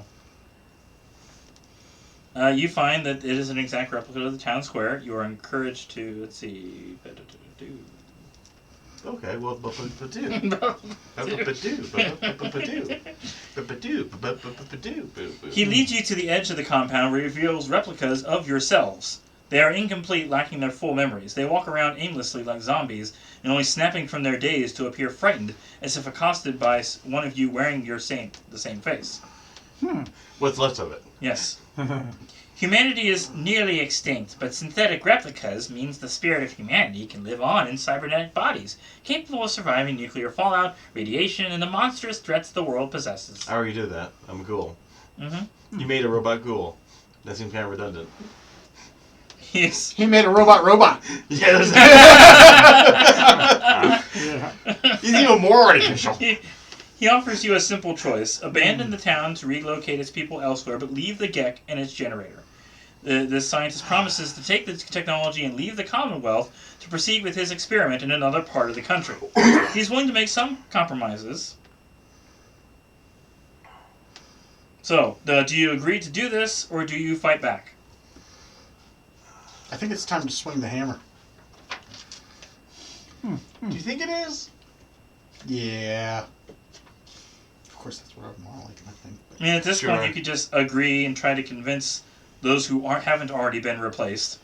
B: You find that it is an exact replica of the town square. You are encouraged to, let's see...
A: Okay, well,
B: He leads you to the edge of the compound where he reveals replicas of yourselves. They are incomplete, lacking their full memories. They walk around aimlessly like zombies, and only snapping from their daze to appear frightened, as if accosted by one of you wearing the same face.
A: What's left of it?
B: Yes. Humanity is nearly extinct, but synthetic replicas means the spirit of humanity can live on in cybernetic bodies, capable of surviving nuclear fallout, radiation, and the monstrous threats the world possesses.
A: I already did that. I'm a ghoul.
B: Mm-hmm.
A: You made a robot ghoul. That seems kind of redundant.
B: Yes.
D: He made a robot.
A: Yeah. He's even more artificial.
B: He offers you a simple choice. Abandon the town to relocate its people elsewhere, but leave the Gek and its generator. The scientist promises to take the technology and leave the Commonwealth to proceed with his experiment in another part of the country. He's willing to make some compromises. So, do you agree to do this, or do you fight back?
D: I think it's time to swing the hammer.
A: Do you think it is?
D: Yeah. Of course, that's what I'm more like, I think.
B: I mean, at this point, you could just agree and try to convince those who haven't already been replaced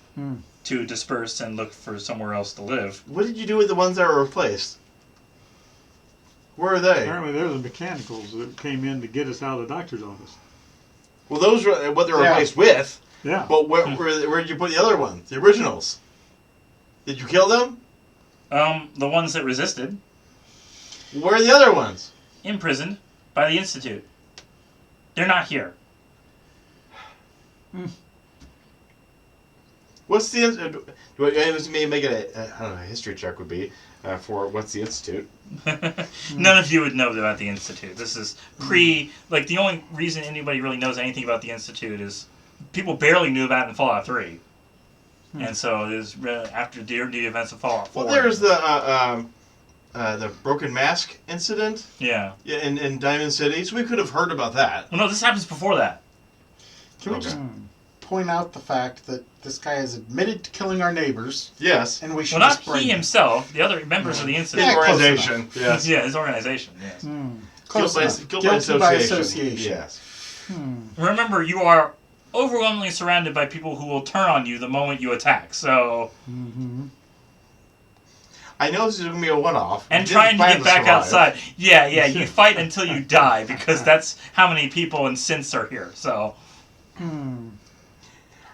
B: to disperse and look for somewhere else to live.
A: What did you do with the ones that were replaced? Where are they?
C: Apparently, they're the mechanicals that came in to get us out of the doctor's office.
A: Well, those are what they're replaced with.
C: Yeah.
A: But where did you put the other ones? The originals? Did you kill them?
B: The ones that resisted.
A: Where are the other ones?
B: Imprisoned by the Institute. They're not here.
A: What's the Institute? Do I maybe make it I don't know, a history check would be for what's the Institute?
B: None of you would know about the Institute. This is like, the only reason anybody really knows anything about the Institute is people barely knew about it in Fallout 3. And so it was after the events of Fallout 4.
A: Well, there's the Broken Mask incident.
B: Yeah.
A: In Diamond City, so we could have heard about that.
B: Well, no, this happens before that.
D: Can we just point out the fact that this guy has admitted to killing our neighbors?
A: Yes.
D: And we should
B: Well, not
D: just bring
B: he
D: him.
B: himself, the other members of the Institute.
A: His organization. Yes.
B: Yeah, his organization, yes.
D: Close enough.
A: Guilty by association. Yes.
B: Remember, you are overwhelmingly surrounded by people who will turn on you the moment you attack, so...
A: I know this is going to be a one-off.
B: And trying to get back outside. Yeah, you fight until you die, because that's how many people and synths are here, so...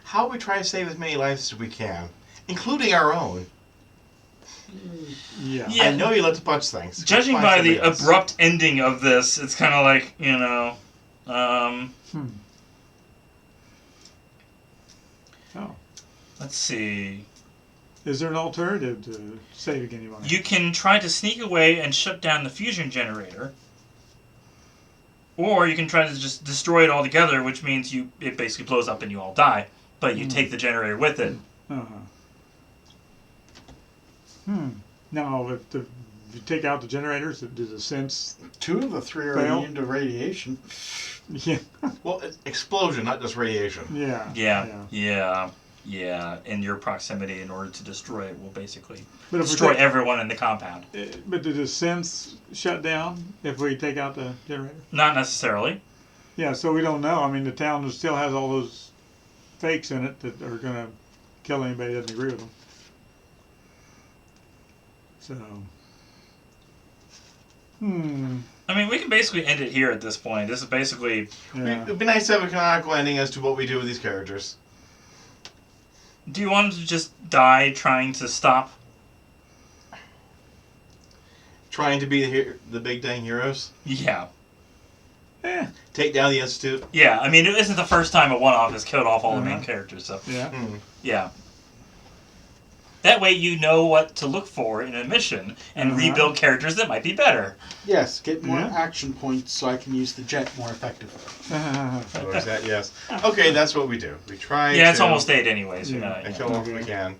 A: How we try to save as many lives as we can, including our own.
C: Yeah.
B: Yeah.
A: I know you like to punch things.
B: Judging
A: Find
B: by the
A: somebody else.
B: abrupt ending of this, it's kind of like,
C: Oh.
B: let's see.
C: Is there an alternative to saving anyone?
B: You can try to sneak away and shut down the fusion generator. Or you can try to just destroy it altogether, which means it basically blows up and you all die. But you take the generator with it.
C: Now, if you take out the generators, does the sense...
D: 2 of the 3 are
C: Fail.
D: immune to radiation.
C: Yeah.
A: Well, explosion, not just radiation.
B: Yeah. In your proximity, in order to destroy it, will basically
C: But if we
B: destroy
C: take-
B: everyone in the compound.
C: But does the sense shut down if we take out the generator?
B: Not necessarily.
C: Yeah, so we don't know. I mean, the town still has all those fakes in it that are going to kill anybody that doesn't agree with them. So...
B: I mean, we can basically end it here at this point. This is basically...
C: Yeah.
A: It'd be nice to have a canonical ending as to what we do with these characters.
B: Do you want to just die trying to stop?
A: Trying to be the big dang heroes.
B: Yeah.
A: Take down the Institute.
B: Yeah, I mean, it isn't the first time a one-off has killed off all the main characters, so...
C: Yeah.
B: Yeah. That way you know what to look for in a mission and rebuild characters that might be better.
D: Yes, get more
C: Yeah.
D: action points so I can use the jet more effectively.
A: Or is that yes? Okay, that's what we do. We try.
B: Yeah, it's
A: to
B: almost 8 anyways.
A: and kill off what we can.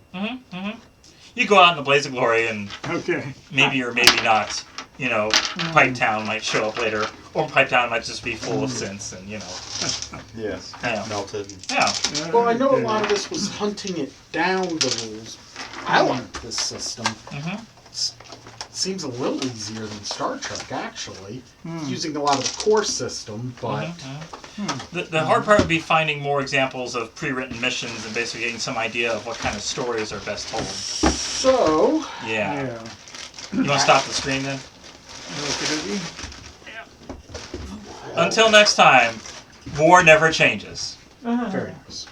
B: You go out in the blaze of glory and
C: Okay.
B: maybe or maybe not, Pipe Town might show up later. Or Pipe Town might just be full of synths and,
A: Yes.
B: Yeah.
A: Melted.
B: Yeah.
D: Well, I know a lot of this was hunting it down the rules. I like this system. Seems a little easier than Star Trek, actually. Using a lot of the core system, but...
B: The hard part would be finding more examples of pre-written missions and basically getting some idea of what kind of stories are best told.
D: So...
B: Yeah.
C: Yeah.
B: You want to stop the stream then?
C: Okey-dokey.
B: Until next time, war never changes.
D: Very nice.